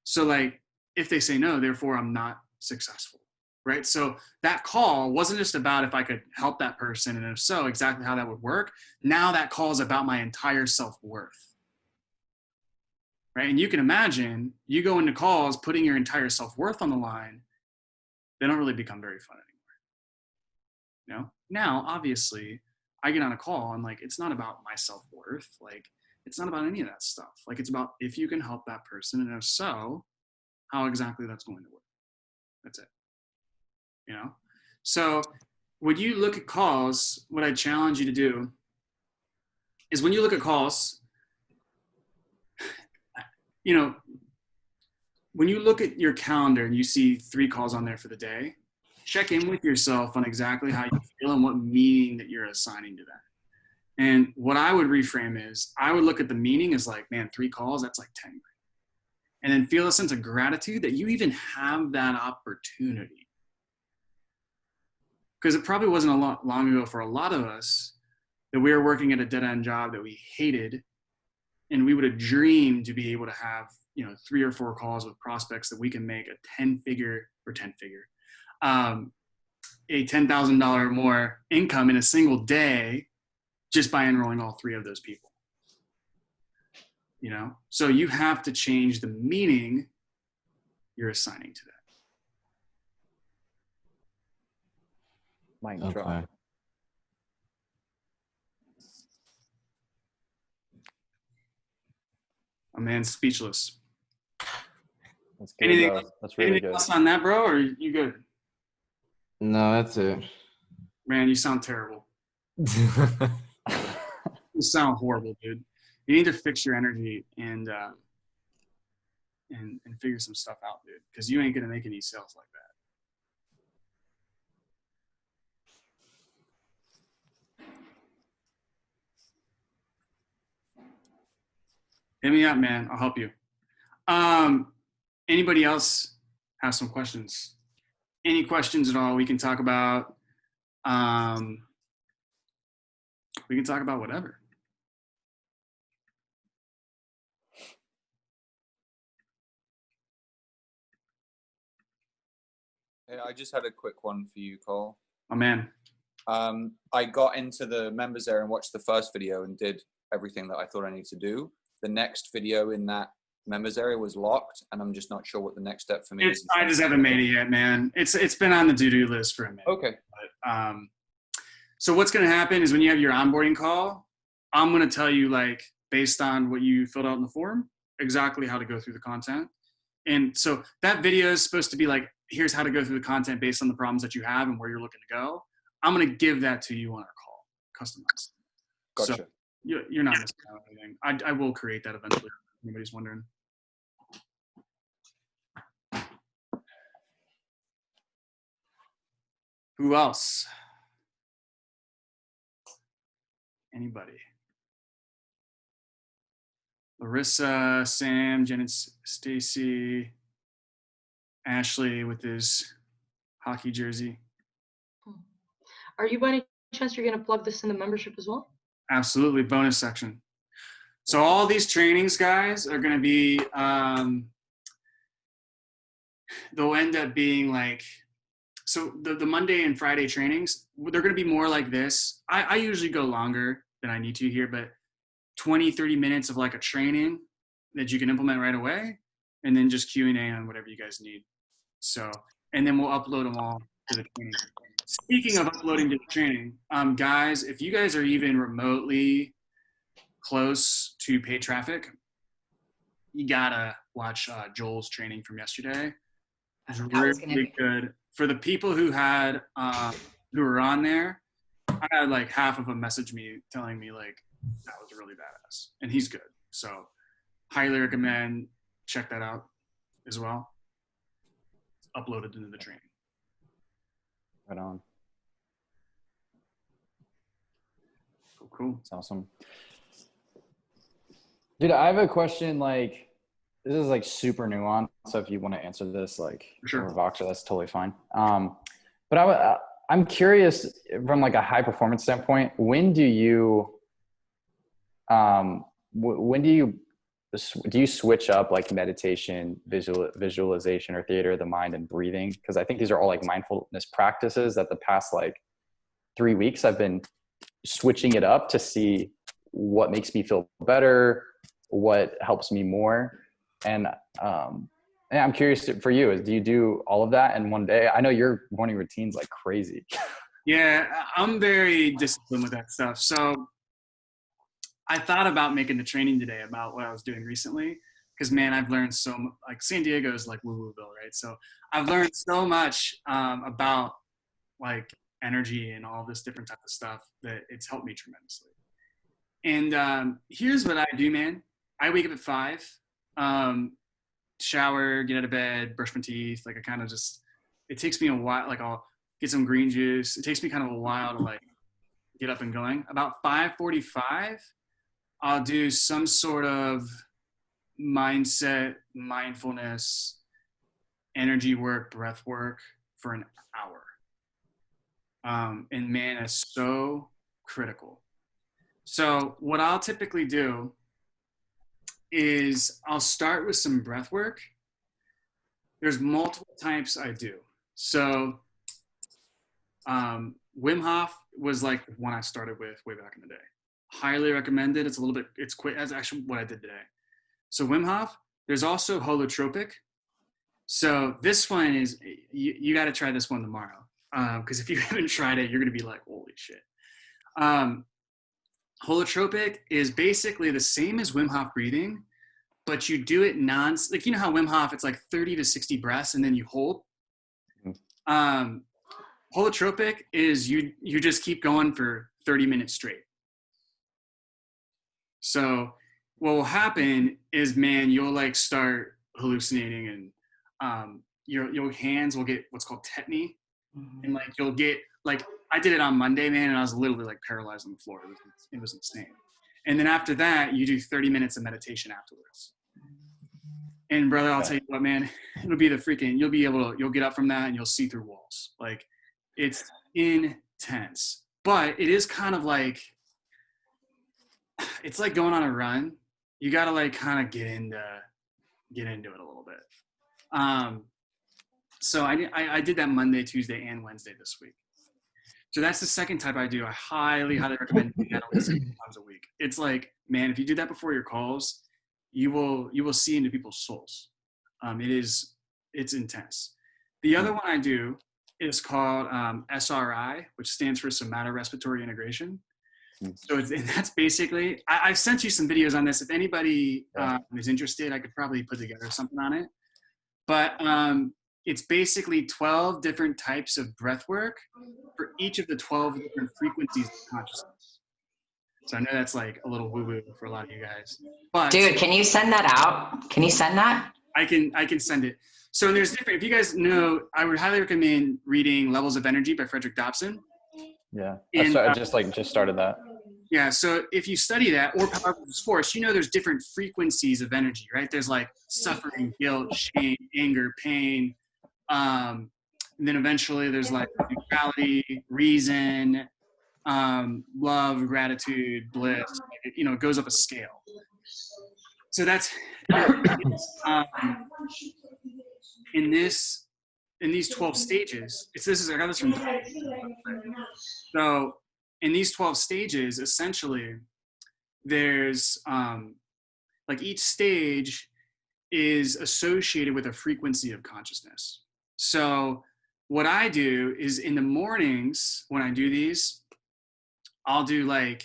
So like, if they say no, therefore I'm not successful, right? So that call wasn't just about if I could help that person, and if so, exactly how that would work. Now that call is about my entire self-worth, right? And you can imagine, you go into calls putting your entire self-worth on the line, they don't really become very fun anymore. You know? Now, obviously, I get on a call and like, it's not about my self-worth. Like, it's not about any of that stuff. Like, it's about if you can help that person, and if so, how exactly that's going to work. That's it. You know? So when you look at calls, what I challenge you to do is, when you look at calls, you know, when you look at your calendar and you see 3 calls on there for the day, check in with yourself on exactly how you feel and what meaning that you're assigning to that. And what I would reframe is, I would look at the meaning as like, man, 3 calls, that's like 10 grand. And then feel a sense of gratitude that you even have that opportunity. Because it probably wasn't long ago for a lot of us that we were working at a dead-end job that we hated, and we would have dreamed to be able to have, you know, 3 or 4 calls with prospects that we can make a 10-figure a $10,000 or more income in a single day just by enrolling all 3 of those people. You know, so you have to change the meaning you're assigning to that. Mic Okay. drop. A man's speechless. That's good, Anything, though. That's really anything good. else on that, bro? Or you good? No, that's it. Man, you sound terrible. You sound horrible, dude. You need to fix your energy and figure some stuff out, dude. Because you ain't gonna make any sales like that. Hit me up, man. I'll help you. Anybody else have some questions? Any questions at all? We can talk about. We can talk about whatever. Yeah, I just had a quick one for you, Cole. Oh man. I got into the members area and watched the first video and did everything that I thought I needed to do. The next video in that members area was locked, and I'm just not sure what the next step for me is. I just haven't made it yet, man. It's been on the to-do list for a minute. Okay. But, so what's going to happen is when you have your onboarding call, I'm going to tell you, like, based on what you filled out in the form, exactly how to go through the content. And so that video is supposed to be like, here's how to go through the content based on the problems that you have and where you're looking to go. I'm going to give that to you on our call, customized. Gotcha. So you're not missing out on anything. I will create that eventually, if anybody's wondering. Who else? Anybody? Larissa, Sam, Jen, and Stacy, Ashley with his hockey jersey. Are you by any chance you're going to plug this in the membership as well? Absolutely, bonus section. So all these trainings, guys, are going to be, they'll end up being like, so the Monday and Friday trainings, they're going to be more like this. I usually go longer than I need to here, but 20, 30 minutes of like a training that you can implement right away, and then just Q&A on whatever you guys need. So, and then we'll upload them all to the training. Speaking of uploading to the training, guys, if you guys are even remotely close to paid traffic, you gotta watch Joel's training from yesterday. It's really good. For the people who had who were on there, I had like half of them message me telling me like that was really badass, and he's good. So highly recommend check that out as well. It's uploaded into the training. Right on. Cool. That's awesome. Dude, I have a question. Like, this is like super nuanced. So if you want to answer this, like, Sure. or Voxer, that's totally fine. But I'm curious from like a high performance standpoint. When do you switch up like meditation, visualization, or theater of the mind and breathing? Because I think these are all like mindfulness practices that the past like 3 weeks I've been switching it up to see what makes me feel better, what helps me more. And I'm curious for you, do you do all of that in one day? I know your morning routine's like crazy. Yeah, I'm very disciplined with that stuff. So I thought about making the training today about what I was doing recently, because man, I've learned so much. Like San Diego is like woo-wooville, right? So I've learned so much about like energy and all this different type of stuff that it's helped me tremendously. And here's what I do, man. I wake up at 5, shower, get out of bed, brush my teeth. Like I kind of just, it takes me a while. Like I'll get some green juice. It takes me kind of a while to like get up and going. About 5:45, I'll do some sort of mindset, mindfulness, energy work, breath work for an hour. And man, it's so critical. So what I'll typically do is I'll start with some breath work. There's multiple types I do. So Wim Hof was like one I started with way back in the day. Highly recommended. It's a little bit, it's quick. That's actually what I did today. So Wim Hof, there's also holotropic. So this one is, you got to try this one tomorrow. Because if you haven't tried it, you're going to be like, holy shit. Holotropic is basically the same as Wim Hof breathing, but you do it like, you know how Wim Hof, it's like 30 to 60 breaths and then you hold. Holotropic is you just keep going for 30 minutes straight. So what will happen is, man, you'll like start hallucinating, and your hands will get what's called tetany. And like you'll get like, I did it on Monday, man, and I was literally like paralyzed on the floor. It was insane. And then after that, you do 30 minutes of meditation afterwards. And brother, I'll tell you what, man, it'll be the freaking, you'll get up from that and you'll see through walls. Like, it's intense. But it is kind of like, it's like going on a run. You got to like kind of get into it a little bit. So I did that Monday, Tuesday, and Wednesday this week. So that's the second type I do. I highly, highly recommend doing that at least 6 times a week. It's like, man, if you do that before your calls, you will see into people's souls. It's intense. The other one I do is called SRI, which stands for Somatorespiratory Integration. So and that's basically, I've sent you some videos on this. If anybody is interested, I could probably put together something on it. But it's basically 12 different types of breath work for each of the 12 different frequencies of consciousness. So I know that's like a little woo-woo for a lot of you guys. But dude, can you send that out? Can you send that? I can send it. So there's different, if you guys know, I would highly recommend reading Levels of Energy by Frederick Dobson. Yeah, And, I just started that. Yeah, so if you study that, or Power versus Force, you know there's different frequencies of energy, right? There's like suffering, guilt, shame, anger, pain. And then eventually there's like neutrality, reason, love, gratitude, bliss. It goes up a scale. So that's in these 12 stages. I got this from. So in these 12 stages, essentially, there's like each stage is associated with a frequency of consciousness. So what I do is in the mornings when I do these, I'll do like,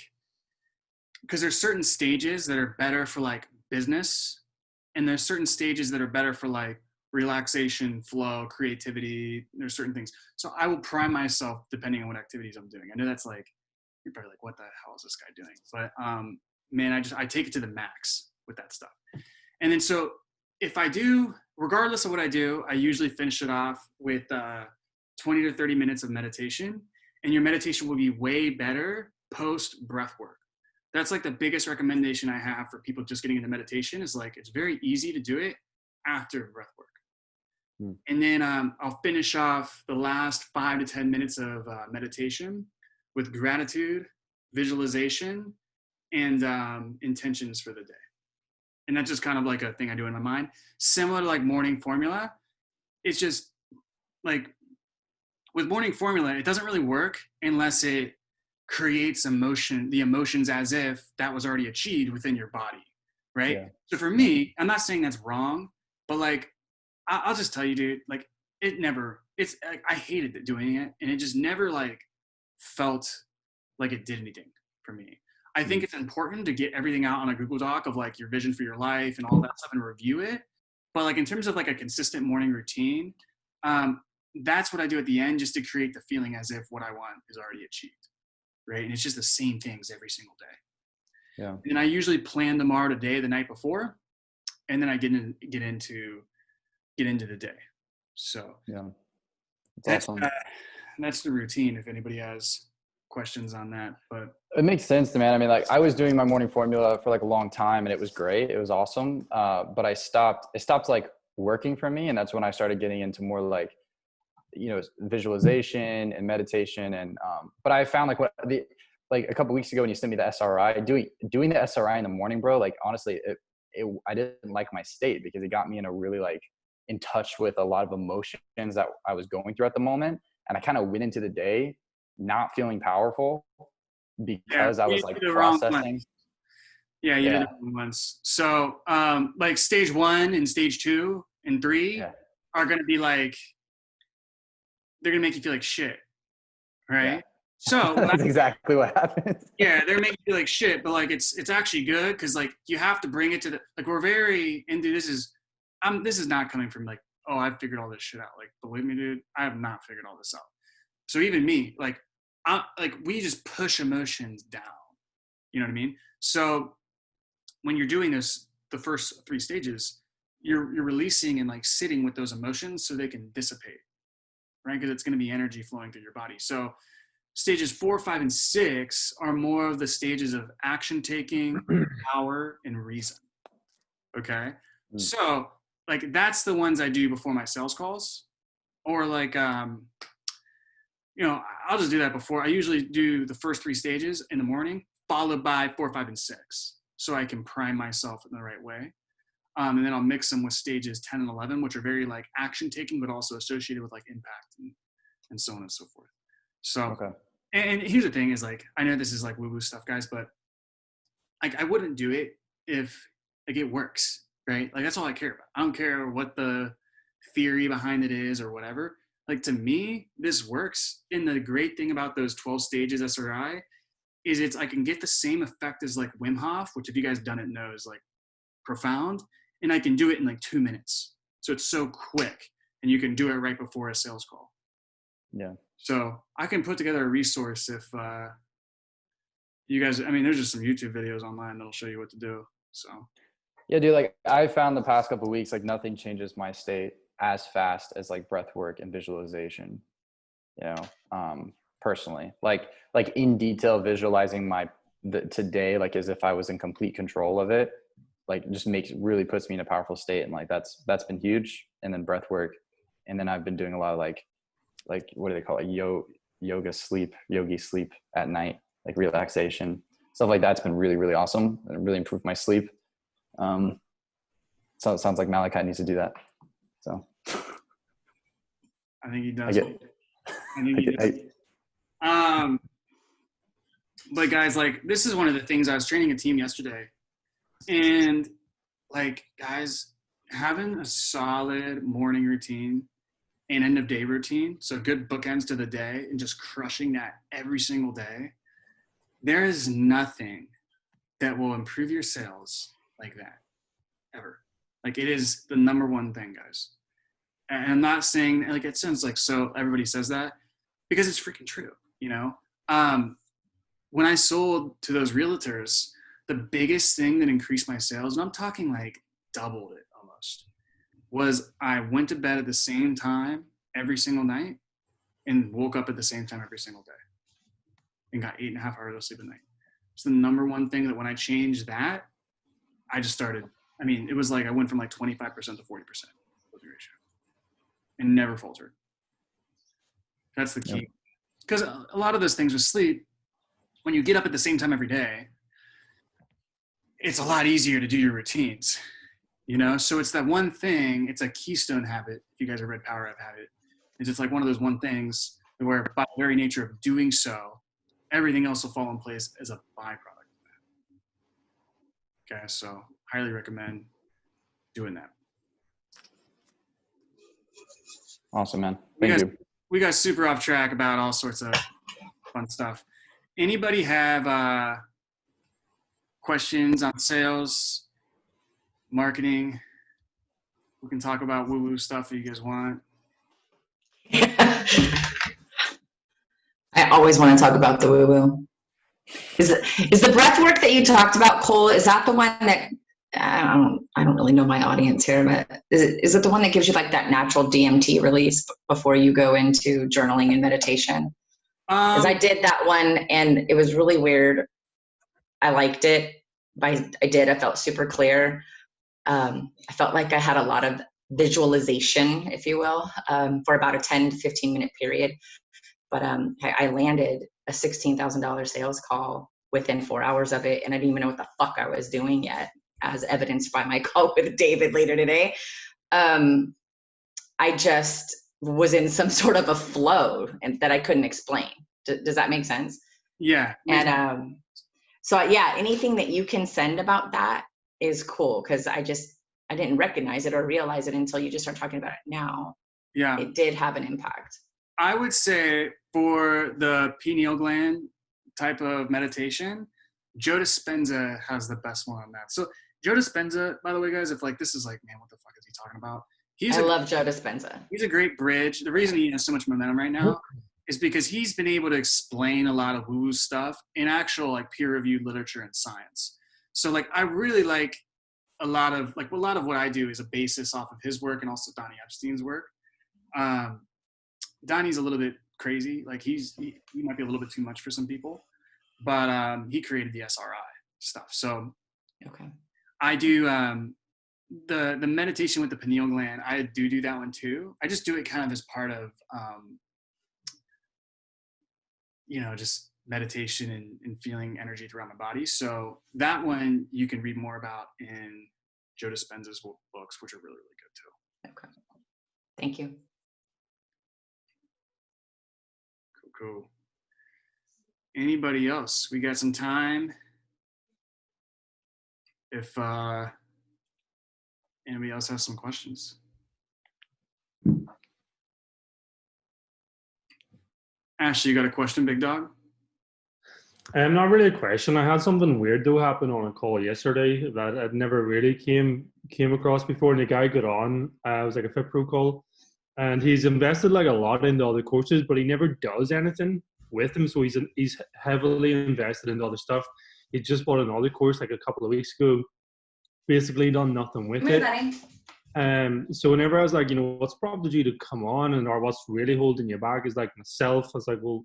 because there's certain stages that are better for like business, and there's certain stages that are better for like relaxation, flow, creativity. There's certain things. So I will prime myself depending on what activities I'm doing. I know that's like, you're probably like, what the hell is this guy doing? But man, I take it to the max with that stuff. And then so if I do, regardless of what I do, I usually finish it off with 20 to 30 minutes of meditation. And your meditation will be way better post breath work. That's like the biggest recommendation I have for people just getting into meditation, is like, it's very easy to do it after breath work. And then I'll finish off the last 5 to 10 minutes of meditation with gratitude, visualization, and intentions for the day. And that's just kind of like a thing I do in my mind. Similar to like morning formula. It's just like with morning formula, it doesn't really work unless it creates the emotions as if that was already achieved within your body, right? Yeah. So for me, I'm not saying that's wrong, but like, I'll just tell you, dude, like I hated doing it, and it just never like felt like it did anything for me. I think it's important to get everything out on a Google Doc of like your vision for your life and all that stuff and review it. But like in terms of like a consistent morning routine, that's what I do at the end, just to create the feeling as if what I want is already achieved, right? And it's just the same things every single day. Yeah. And I usually plan them out a day the night before, and then I get into the day. So yeah, that's awesome. That's the routine. If anybody has questions on that, but it makes sense to me, man. I mean, like I was doing my morning formula for like a long time, and it was great. It was awesome. But it stopped like working for me. And that's when I started getting into more like, visualization and meditation. And, but I found like a couple weeks ago when you sent me the SRI, doing the SRI in the morning, bro, like honestly, I didn't like my state, because it got me in a really like in touch with a lot of emotions that I was going through at the moment. And I kind of went into the day not feeling powerful because I was you like did the wrong processing. ones. Yeah, you did the wrong ones. So like stage 1 and stage 2 and 3 are going to be like, they're going to make you feel like shit. Right. Yeah. So that's exactly what happens. Yeah, they're making you feel like shit, but like it's actually good because like you have to bring it to the like we're very into this is not coming from like, oh, I've figured all this shit out. Like, believe me, dude, I have not figured all this out. So even me, like we just push emotions down. You know what I mean? So when you're doing this, the first 3 stages, you're releasing and like sitting with those emotions so they can dissipate, right? Because it's going to be energy flowing through your body. So stages 4, 5, and 6 are more of the stages of action taking, power, and reason. Okay. So like that's the ones I do before my sales calls, or like you know, I'll just do that before. I usually do the first 3 stages in the morning, followed by 4, 5, and 6, so I can prime myself in the right way. And then I'll mix them with stages 10 and 11, which are very like action taking, but also associated with like impact and so on and so forth. So, and here's the thing is like, I know this is like woo-woo stuff, guys, but like I wouldn't do it if like it works, right? Like that's all I care about. I don't care what the theory behind it is or whatever. Like to me, this works. And the great thing about those 12 stages SRI is I can get the same effect as like Wim Hof, which if you guys done it know is like profound. And I can do it in like 2 minutes. So it's so quick and you can do it right before a sales call. Yeah. So I can put together a resource if you guys, I mean, there's just some YouTube videos online that'll show you what to do. So. Yeah, dude, like I found the past couple of weeks, like nothing changes my state as fast as like breath work and visualization, you know, personally, like in detail visualizing today, like as if I was in complete control of it, like just really puts me in a powerful state. And like, that's been huge. And then breath work. And then I've been doing a lot of like, what do they call it? Yogi sleep at night, like relaxation, stuff like that's been really, really awesome. And really improved my sleep. So it sounds like Malachi needs to do that. So I think he does. I think he does. But guys, like this is one of the things I was training a team yesterday, and like guys, having a solid morning routine and end of day routine, so good bookends to the day, and just crushing that every single day. There is nothing that will improve your sales like that ever. Like it is the number one thing, guys. And I'm not saying like it sounds like so everybody says that because it's freaking true, you know. When I sold to those realtors, the biggest thing that increased my sales, and I'm talking like doubled it almost, was I went to bed at the same time every single night and woke up at the same time every single day and got 8.5 hours of sleep a night. It's the number one thing that when I changed that, I just started, I mean, it was like I went from like 25% to 40% closing ratio and never faltered. That's the key. Because a lot of those things with sleep, when you get up at the same time every day, it's a lot easier to do your routines, you know? So it's that one thing, it's a keystone habit. If you guys have read Power of Habit, it's just like one of those one things where by the very nature of doing so, everything else will fall in place as a byproduct of that. Okay, so highly recommend doing that. Awesome, man. Thank you. We got super off track about all sorts of fun stuff. Anybody have questions on sales, marketing? We can talk about woo-woo stuff that you guys want. I always want to talk about the woo-woo. Is the breath work that you talked about, Cole, is that the one that, I don't really know my audience here, but is it the one that gives you like that natural DMT release before you go into journaling and meditation? Because I did that one and it was really weird. I liked it. I felt super clear. I felt like I had a lot of visualization, if you will, for about a 10 to 15 minute period. But I landed a $16,000 sales call within 4 hours of it. And I didn't even know what the fuck I was doing yet, as evidenced by my call with David later today. I just was in some sort of a flow and that I couldn't explain. Does that make sense? Yeah. And so yeah, anything that you can send about that is cool, because I didn't recognize it or realize it until you just start talking about it now. Yeah. It did have an impact. I would say for the pineal gland type of meditation, Joe Dispenza has the best one on that. So Joe Dispenza, by the way, guys, if like this is like, man, what the fuck is he talking about? I love Joe Dispenza. He's a great bridge. The reason he has so much momentum right now is because he's been able to explain a lot of woo-woo stuff in actual like peer-reviewed literature and science. So like I really like a lot of what I do is a basis off of his work and also Donnie Epstein's work. Donnie's a little bit crazy. Like he might be a little bit too much for some people, but he created the SRI stuff. So okay, I do the meditation with the pineal gland. I do that one too. I just do it kind of as part of just meditation and feeling energy throughout my body. So that one you can read more about in Joe Dispenza's books, which are really, really good too. Okay, thank you. Cool. Anybody else? We got some time. If anybody else has some questions. Ashley, you got a question, big dog? Not really a question. I had something weird though happen on a call yesterday that I'd never really came across before. And the guy got on, it was like a FitPro call, and he's invested like a lot into other courses, but he never does anything with them. So he's heavily invested into other stuff. He just bought another course like a couple of weeks ago, basically done nothing with it. So whenever I was like, what's prompted you to come on, or what's really holding you back, is like myself. I was like, well,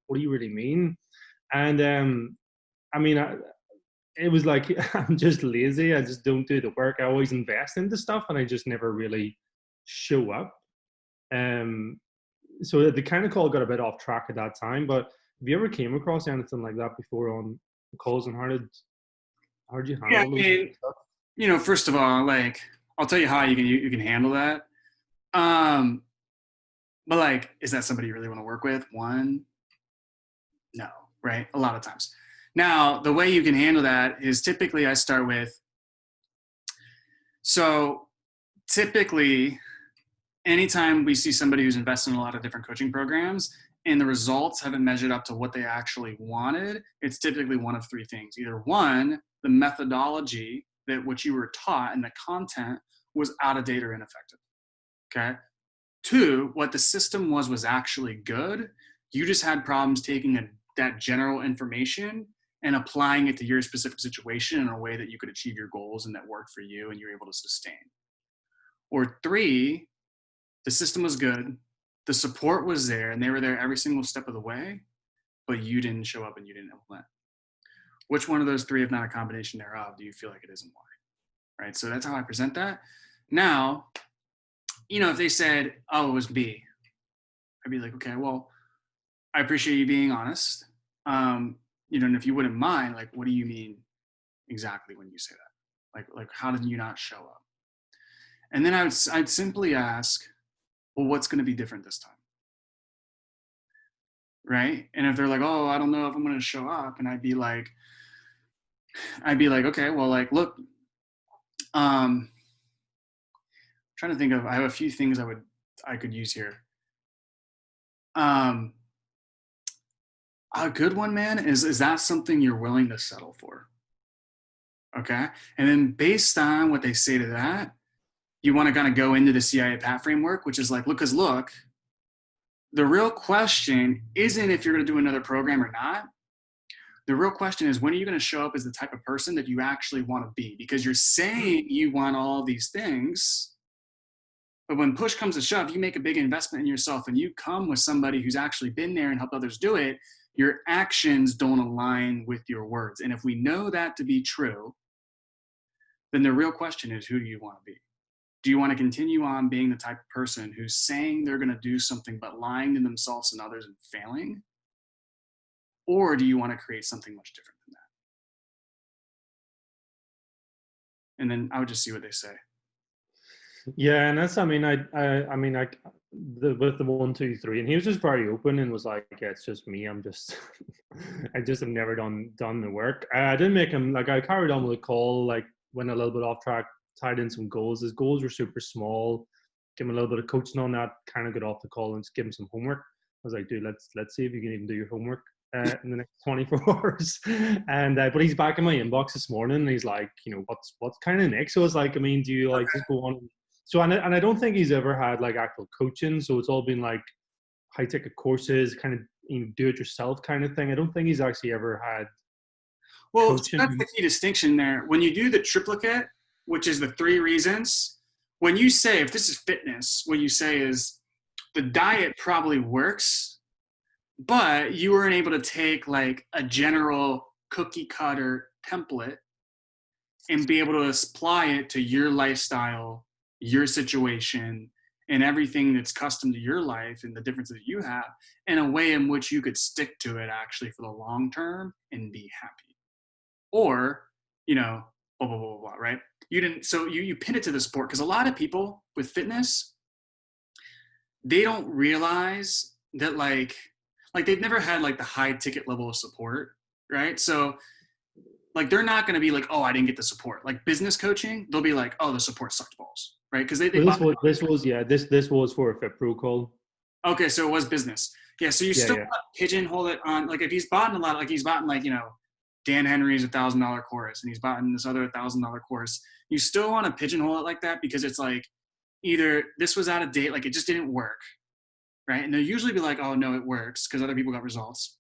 what do you really mean? And it was like, I'm just lazy. I just don't do the work. I always invest into stuff and I just never really show up. So the kind of call got a bit off track at that time, but have you ever came across anything like that before on calls, and how did you handle those? First of all, like, I'll tell you how you can handle that. But like, is that somebody you really want to work with? One, no, right? A lot of times. Now, the way you can handle that is typically I start with, so typically anytime we see somebody who's invested in a lot of different coaching programs and the results haven't measured up to what they actually wanted, it's typically one of three things. Either one, the methodology that what you were taught and the content was out of date or ineffective. Okay. Two, what the system was actually good. You just had problems taking that general information and applying it to your specific situation in a way that you could achieve your goals and that worked for you and you're able to sustain. Or three, the system was good, the support was there, and they were there every single step of the way, but you didn't show up and you didn't implement. Which one of those three, if not a combination thereof, do you feel like it is and why? Right? So that's how I present that. Now, if they said, oh, it was B, I'd be like, okay, well, I appreciate you being honest. And if you wouldn't mind, like, what do you mean exactly when you say that? Like, how did you not show up? And then I'd simply ask, well, what's going to be different this time? Right? And if they're like, oh, I don't know if I'm going to show up. And I'd be like, okay, well, like, look, trying to think of, I have a few things I could use here. A good one, man, is that something you're willing to settle for? Okay. And then based on what they say to that, you want to kind of go into the CIA PAT framework, which is like, look, the real question isn't if you're going to do another program or not. The real question is, when are you going to show up as the type of person that you actually want to be? Because you're saying you want all these things, but when push comes to shove, you make a big investment in yourself and you come with somebody who's actually been there and helped others do it, your actions don't align with your words. And if we know that to be true, then the real question is, who do you want to be? Do you want to continue on being the type of person who's saying they're going to do something but lying to themselves and others and failing? Or do you want to create something much different than that? And then I would just see what they say. Yeah, and that's, with the 1, 2, 3, and he was just very open and was like, "Yeah, it's just me. I'm just, I just have never done the work." I didn't make him like. I carried on with the call, like went a little bit off track, tied in some goals. His goals were super small. Give him a little bit of coaching on that. Kind of got off the call and just give him some homework. I was like, "Dude, let's see if you can even do your homework in the next 24 hours." And but he's back in my inbox this morning, and he's like, what's kind of next? So I was like, I mean, do you like just go on? So and I don't think he's ever had like actual coaching. So it's all been like high ticket courses, kind of do it yourself kind of thing. I don't think he's actually ever had. Well, so that's the key distinction there. When you do the triplicate, which is the 3 reasons, when you say, if this is fitness, what you say is the diet probably works, but you weren't able to take like a general cookie cutter template and be able to apply it to your lifestyle, your situation, and everything that's custom to your life and the differences that you have in a way in which you could stick to it actually for the long term and be happy. Or, blah, blah, blah, blah, blah, right? You didn't, so you pin it to the sport, because a lot of people with fitness, they don't realize that like they've never had like the high ticket level of support, right? So like they're not going to be like, oh, I didn't get the support. Like business coaching, they'll be like, oh, the support sucked balls, right? Because they this was for a Fit Pro call. Okay, so it was business. Yeah, so you still want to pigeonhole it on, like if he's bought a lot, like he's bought like, Dan Henry's $1,000 course and he's bought this other $1,000 course, you still want to pigeonhole it like that, because it's like either this was out of date, like it just didn't work, right? And they'll usually be like, oh no, it works because other people got results.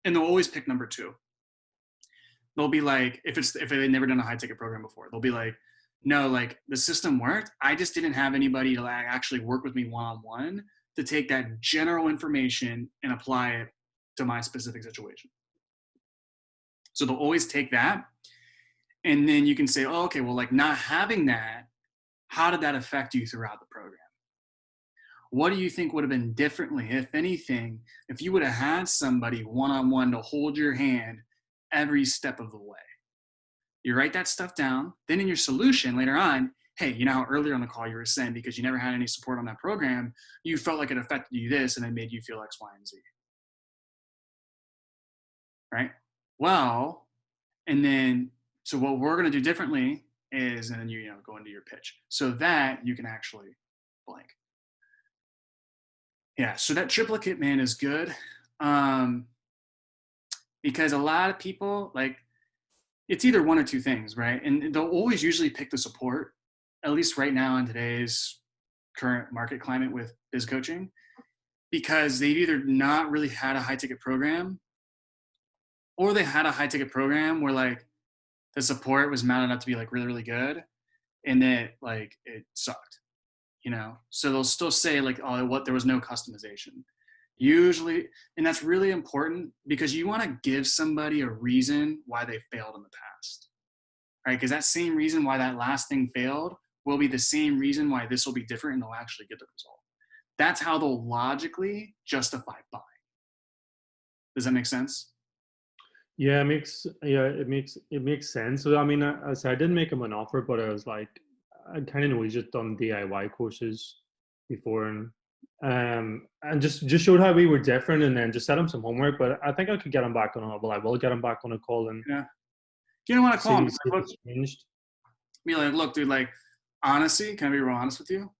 And they'll always pick number 2. They'll be like, if they've never done a high ticket program before, they'll be like, no, like the system worked. I just didn't have anybody to like actually work with me one-on-one to take that general information and apply it to my specific situation. So they'll always take that. And then you can say, oh, okay, well, like not having that, how did that affect you throughout the program? What do you think would have been differently, if anything, if you would have had somebody one-on-one to hold your hand every step of the way? You write that stuff down. Then in your solution later on, hey, you know how earlier on the call you were saying because you never had any support on that program, you felt like it affected you this and it made you feel X, Y, and Z. Right? Well, and then, so what we're going to do differently is, and then you go into your pitch so that you can actually blank. Yeah, so that triplicate, man, is good. Because a lot of people, like, it's either one or two things, right? And they'll always usually pick the support, at least right now in today's current market climate with biz coaching, because they've either not really had a high ticket program, or they had a high ticket program where like the support was mounted up to be like really, really good, and then like it sucked, So they'll still say like, oh, there was no customization. Usually, and that's really important because you want to give somebody a reason why they failed in the past, right? Because that same reason why that last thing failed will be the same reason why this will be different, and they'll actually get the result. That's how they'll logically justify buying. Does that make sense? Yeah, it makes sense. So I mean, I said I didn't make him an offer, but I was like, I kind of know he's just done DIY courses before, and just showed how we were different, and then just set him some homework. But I think I could get him back on. Well, I will get him back on a call, and you don't want to call him. Be like, look, dude. Like, honestly, can I be real honest with you?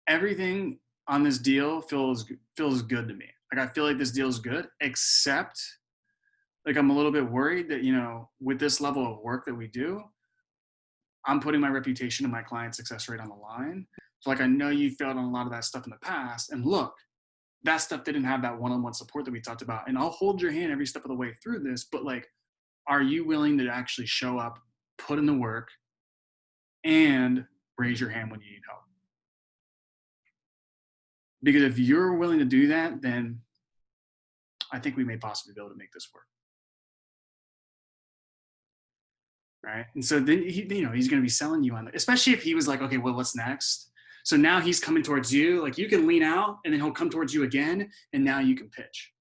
Everything on this deal feels good to me. Like, I feel like this deal is good, except like I'm a little bit worried that with this level of work that we do, I'm putting my reputation and my client success rate on the line. So like, I know you failed on a lot of that stuff in the past, and look, that stuff didn't have that one-on-one support that we talked about. And I'll hold your hand every step of the way through this, but like, are you willing to actually show up, put in the work, and raise your hand when you need help? Because if you're willing to do that, then I think we may possibly be able to make this work. Right. And so then he's going to be selling you on that, especially if he was like, okay, well, what's next? So now he's coming towards you, like you can lean out and then he'll come towards you again. And now you can pitch.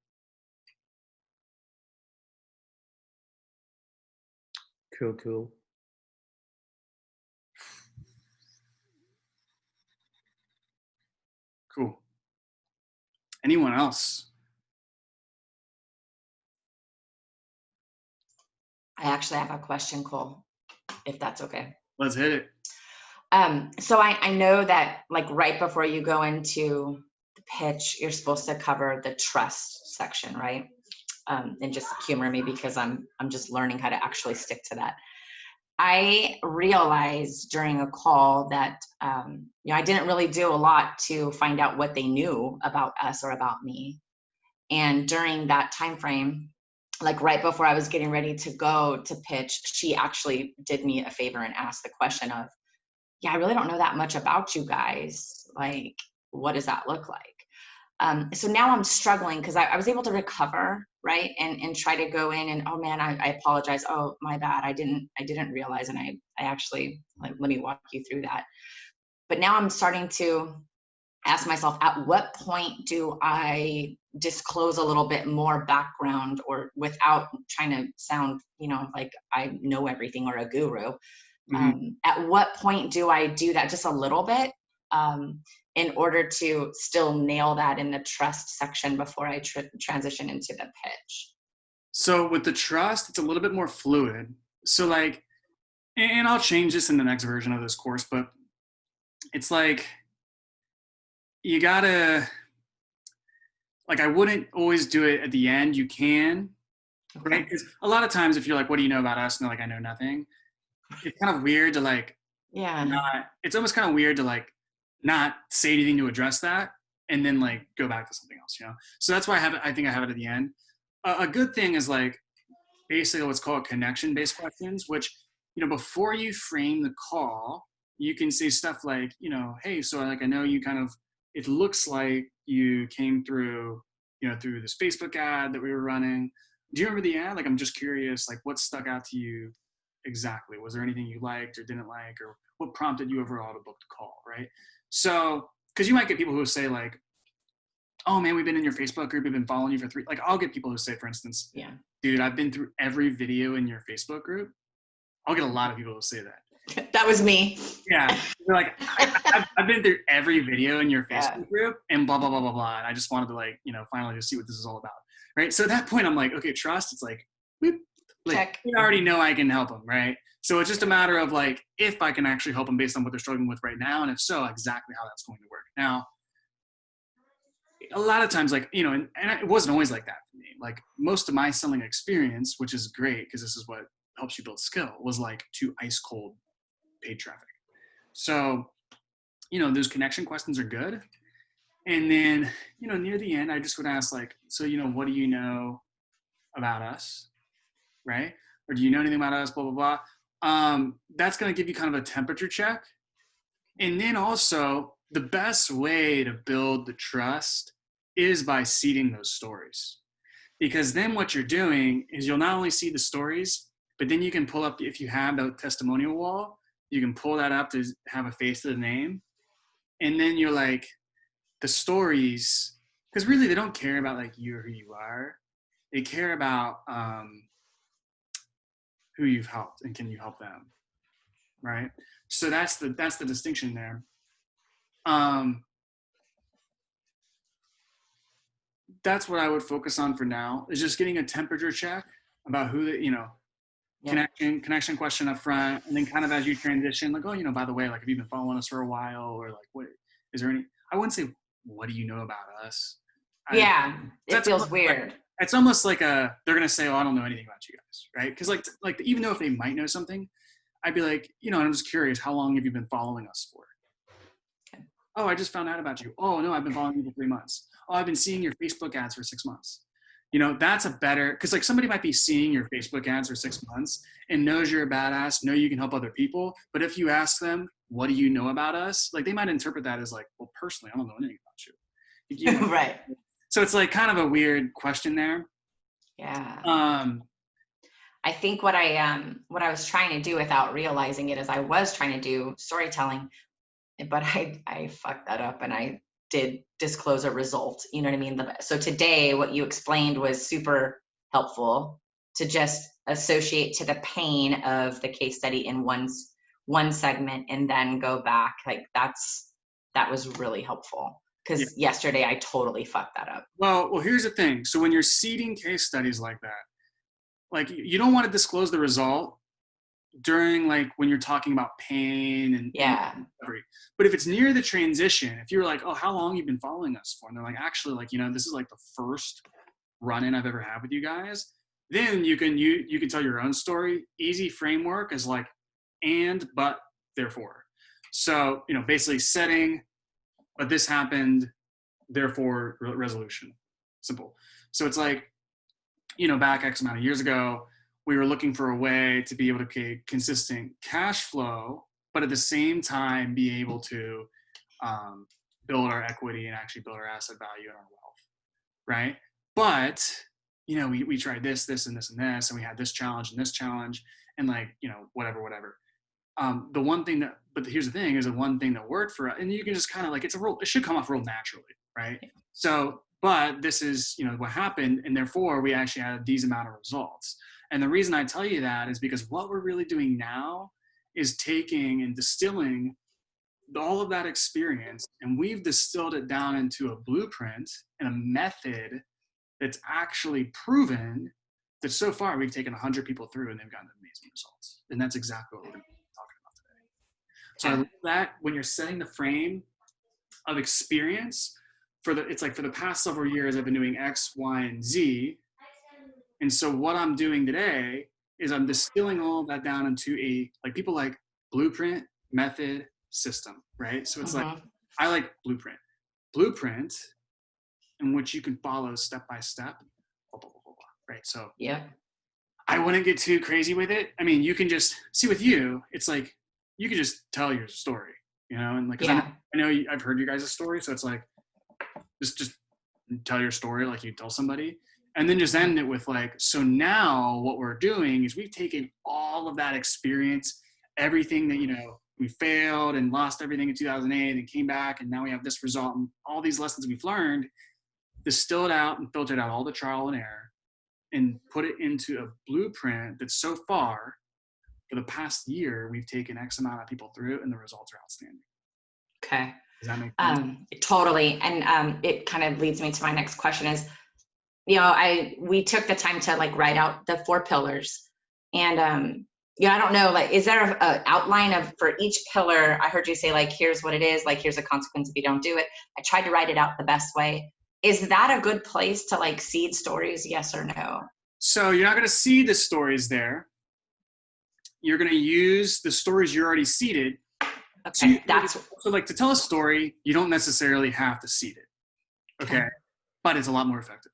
Cool. Anyone else? I actually have a question, Cole, if that's okay. Let's hit it. So I know that like right before you go into the pitch, you're supposed to cover the trust section, right? And just humor me because I'm just learning how to actually stick to that. I realized during a call that I didn't really do a lot to find out what they knew about us or about me. And during that time frame, like right before I was getting ready to go to pitch, she actually did me a favor and asked the question of, yeah, I really don't know that much about you guys. Like, what does that look like? So now I'm struggling because I was able to recover, right? And try to go in and, oh man, I apologize. Oh, my bad. I didn't realize. And I actually, like, let me walk you through that. But now I'm starting to ask myself, at what point do I disclose a little bit more background, or without trying to sound, like I know everything or a guru? At what point do I do that just a little bit in order to still nail that in the trust section before I transition into the pitch? So with the trust, it's a little bit more fluid. So like, and I'll change this in the next version of this course, but it's like, you gotta, like, I wouldn't always do it at the end. You can, right? Because a lot of times if you're like, what do you know about us? And they're like, I know nothing. It's kind of weird to like, it's almost kind of weird to like not say anything to address that and then like go back to something else, So that's why I think I have it at the end. A good thing is like basically what's called connection-based questions, which, before you frame the call, you can say stuff like, hey, so like I know you kind of, it looks like you came through, through this Facebook ad that we were running. Do you remember the ad? Like, I'm just curious, like what stuck out to you exactly? Was there anything you liked or didn't like, or what prompted you overall to book the call, right? So, because you might get people who say like, oh man, we've been in your Facebook group, we've been following you for 3, like I'll get people who say, for instance, dude, I've been through every video in your Facebook group. I'll get a lot of people who say that. That was me. Yeah. They're like, I've been through every video in your Facebook group and blah, blah, blah, blah, blah. And I just wanted to like, finally just see what this is all about. Right. So at that point, I'm like, okay, trust. It's like, like you already know I can help them. Right. So it's just a matter of like, if I can actually help them based on what they're struggling with right now. And if so, exactly how that's going to work. Now, a lot of times, like, and it wasn't always like that for me. Like most of my selling experience, which is great because this is what helps you build skill, was like to ice cold paid traffic. So, those connection questions are good. And then, near the end, I just would ask like, so, what do you know about us? Right? Or do you know anything about us? Blah, blah, blah. That's going to give you kind of a temperature check. And then also the best way to build the trust is by seeding those stories. Because then what you're doing is you'll not only see the stories, but then you can pull up, if you have the testimonial wall, you can pull that up to have a face to the name. And then you're like, the stories, because really they don't care about like you or who you are. They care about who you've helped and can you help them, right? So that's the distinction there. That's what I would focus on for now, is just getting a temperature check about who connection question up front, and then kind of as you transition, like, oh, by the way, like, have you been following us for a while, or like, what is there any? I wouldn't say, what do you know about us? It feels weird. Like, it's almost like they're gonna say, oh, I don't know anything about you guys, right? Because like even though if they might know something, I'd be like, I'm just curious, how long have you been following us for? Okay. Oh, I just found out about you. Oh no, I've been following you for 3 months. Oh, I've been seeing your Facebook ads for 6 months. That's a better, because like somebody might be seeing your Facebook ads for 6 months and knows you're a badass, know you can help other people. But if you ask them, what do you know about us? Like they might interpret that as like, well, personally, I don't know anything about you. Right. So it's like kind of a weird question there. Yeah. I think what I was trying to do without realizing it is I was trying to do storytelling, but I fucked that up and I did disclose a result. You know what I mean? So today, what you explained was super helpful, to just associate to the pain of the case study in one segment and then go back. Like that was really helpful. because yesterday I totally fucked that up. Well, here's the thing. So when you're seeding case studies like that, like you don't want to disclose the result during like when you're talking about pain and recovery. But if it's near the transition, if you're like, oh, how long you've been following us for? And they're like, actually, like, this is like the first run-in I've ever had with you guys. Then you can tell your own story. Easy framework is like, and, but, therefore. So, basically setting, but this happened, therefore resolution. Simple. So it's like, back X amount of years ago, we were looking for a way to be able to get consistent cash flow, but at the same time be able to build our equity and actually build our asset value and our wealth, right? But, we tried this, and this, and this, and we had this challenge, and like, whatever. The one thing but here's the thing, is the one thing that worked for us, and you can just kind of like, it should come off real naturally, right? So, but this is, what happened, and therefore we actually had these amount of results. And the reason I tell you that is because what we're really doing now is taking and distilling all of that experience, and we've distilled it down into a blueprint and a method that's actually proven that so far we've taken 100 people through and they've gotten amazing results. And that's exactly what we're going to be talking about today. So I love that when you're setting the frame of experience it's like for the past several years, I've been doing X, Y, and Z. And so what I'm doing today is I'm distilling all of that down into people like blueprint, method, system, right? So it's like, I like blueprint in which you can follow step by step, blah, blah, blah, blah, blah, right? So I wouldn't get too crazy with it. I mean, you can just see with you, it's like, you can just tell your story, and like, I know I've heard you guys' story. So it's like, just tell your story like you tell somebody, and then just end it with like, so now what we're doing is we've taken all of that experience, everything that, we failed and lost everything in 2008 and came back, and now we have this result, and all these lessons we've learned, distilled out and filtered out all the trial and error, and put it into a blueprint that so far, for the past year, we've taken X amount of people through, and the results are outstanding. Okay. Does that make sense? Totally. And it kind of leads me to my next question is, we took the time to like write out the 4 pillars, and I don't know, like, is there a outline for each pillar? I heard you say like, here's what it is, like, here's a consequence if you don't do it. I tried to write it out the best way. Is that a good place to like seed stories? Yes or no? So you're not going to seed the stories there. You're going to use the stories you already seeded. Okay, so like to tell a story, you don't necessarily have to seed it. Okay. But it's a lot more effective.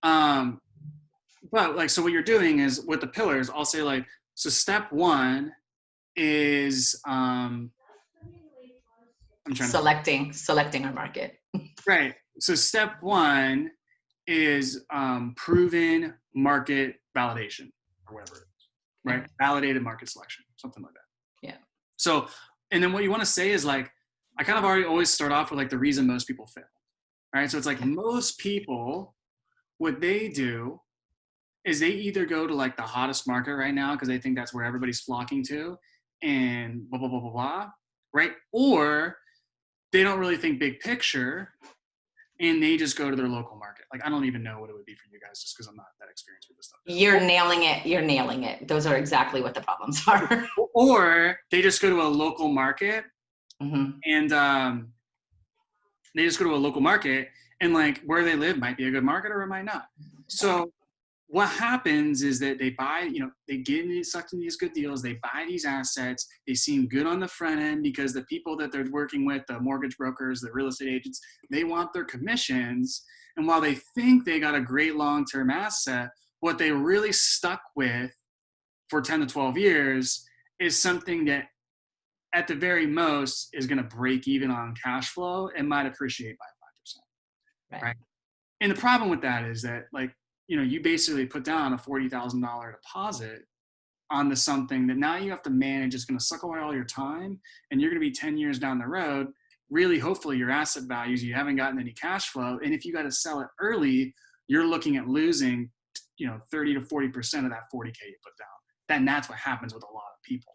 But like, so what you're doing is with the pillars, I'll say like, so step 1 is, selecting our market. Right. So step 1 is proven market validation or whatever it is, right? Validated market selection, something like that. Yeah. So, and then what you want to say is like, I kind of always start off with like the reason most people fail, right? So it's like most people, what they do is they either go to like the hottest market right now because they think that's where everybody's flocking to and blah, blah, blah, blah, blah, right? Or they don't really think big picture and they just go to their local market. Like, I don't even know what it would be for you guys just because I'm not that experienced with this stuff. You're nailing it. Those are exactly what the problems are. Or they just go to a local market and they just go to a local market and like where they live might be a good market or it might not. So what happens is that they buy, they get sucked into these good deals. They buy these assets. They seem good on the front end because the people that they're working with, the mortgage brokers, the real estate agents, they want their commissions. And while they think they got a great long-term asset, what they really stuck with for 10 to 12 years is something that at the very most is going to break even on cash flow and might appreciate by 5%. Right. And the problem with that is that like, you basically put down a $40,000 deposit onto something that now you have to manage. It's going to suck away all your time, and you're going to be 10 years down the road. Really, hopefully your asset values, you haven't gotten any cash flow. And if you got to sell it early, you're looking at losing, 30 to 40% of that 40K you put down. Then that's what happens with a lot of people.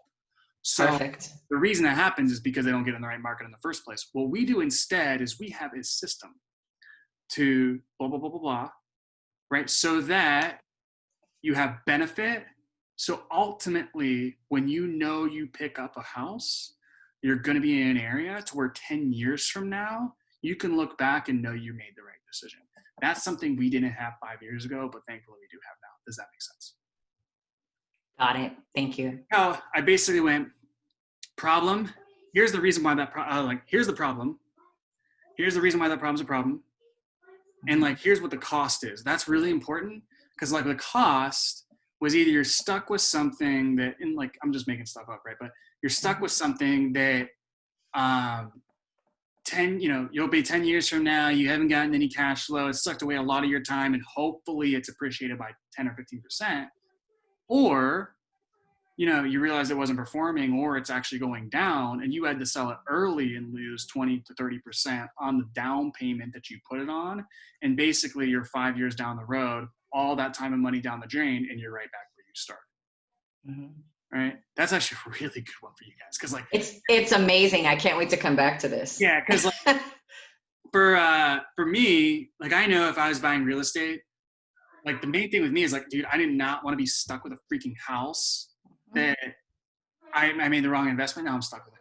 So Perfect. the reason that happens is because they don't get in the right market in the first place. What we do instead is we have a system to blah, blah, blah, blah, blah, right? So that you have benefit. So ultimately, when you know you pick up a house, you're going to be in an area to where 10 years from now, you can look back and know you made the right decision. That's something we didn't have 5 years ago, but thankfully we do have now. Does that make sense? Got it. Thank you. Now, I basically went, problem, here's the reason why that, here's the problem. Here's the reason why that problem's a problem. And like, here's what the cost is. That's really important because like the cost was either you're stuck with something that, and like, I'm just making stuff up, right? But you're stuck with something that, you'll be 10 years from now, you haven't gotten any cash flow, it's sucked away a lot of your time, and hopefully it's appreciated by 10 or 15%. Or, you realize it wasn't performing, or it's actually going down, and you had to sell it early and lose 20 to 30% on the down payment that you put it on. And basically you're 5 years down the road, all that time and money down the drain, and you're right back where you started. Mm-hmm. Right? That's actually a really good one for you guys. Cause like, it's amazing. I can't wait to come back to this. yeah. Cause like for me, like I know if I was buying real estate, like the main thing with me is like, dude, I did not want to be stuck with a freaking house that I made the wrong investment. Now I'm stuck with it.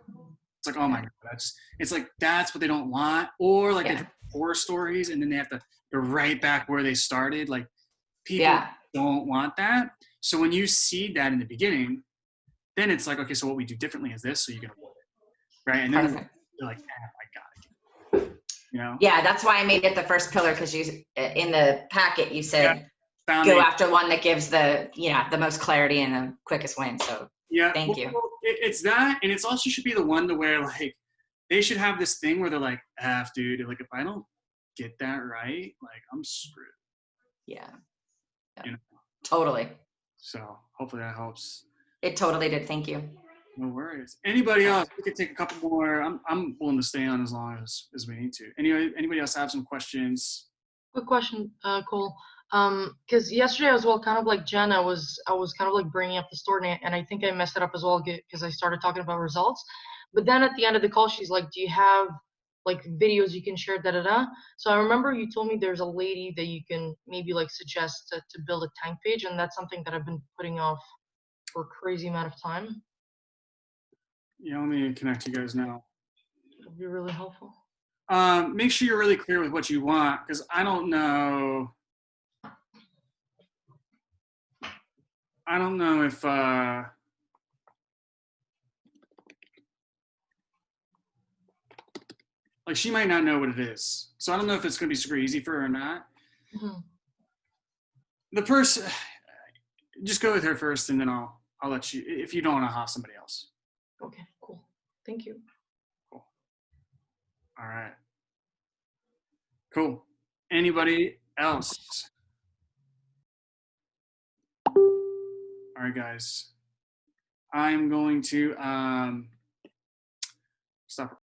It's like, oh my God, it's like, that's what they don't want. Or like they've horror stories and then they have to, they're right back where they started. Like people don't want that. So when you see that in the beginning, then it's like, okay, so what we do differently is this, so you can avoid it. Right. And then you're like, I got it. Yeah, that's why I made it the first pillar, because you in the packet you said go after one that gives the the most clarity and the quickest win. So thank you. It's that, and it's also should be the one to where like they should have this thing where they're like, dude, like if I don't get that right, like I'm screwed. Yeah. Totally. So hopefully that helps. It totally did. Thank you. No worries. Anybody else? We could take a couple more. I'm willing to stay on as long as we need to. Anybody else have some questions? Quick question, Cole. Because yesterday as well, kind of like Jen, I was kind of like bringing up the story, and I think I messed it up as well because I started talking about results. But then at the end of the call, she's like, "Do you have like videos you can share?" Da da da. So I remember you told me there's a lady that you can maybe like suggest to build a tank page, and that's something that I've been putting off for a crazy amount of time. Yeah, let me connect you guys now. It'd be really helpful. Make sure you're really clear with what you want, because I don't know if like she might not know what it is. So I don't know if it's going to be super easy for her or not. Mm-hmm. The person, just go with her first, and then I'll let you, if you don't want to have somebody else. Okay, cool. Thank you. Cool. All right. Cool. Anybody else? All right, guys. I'm going to stop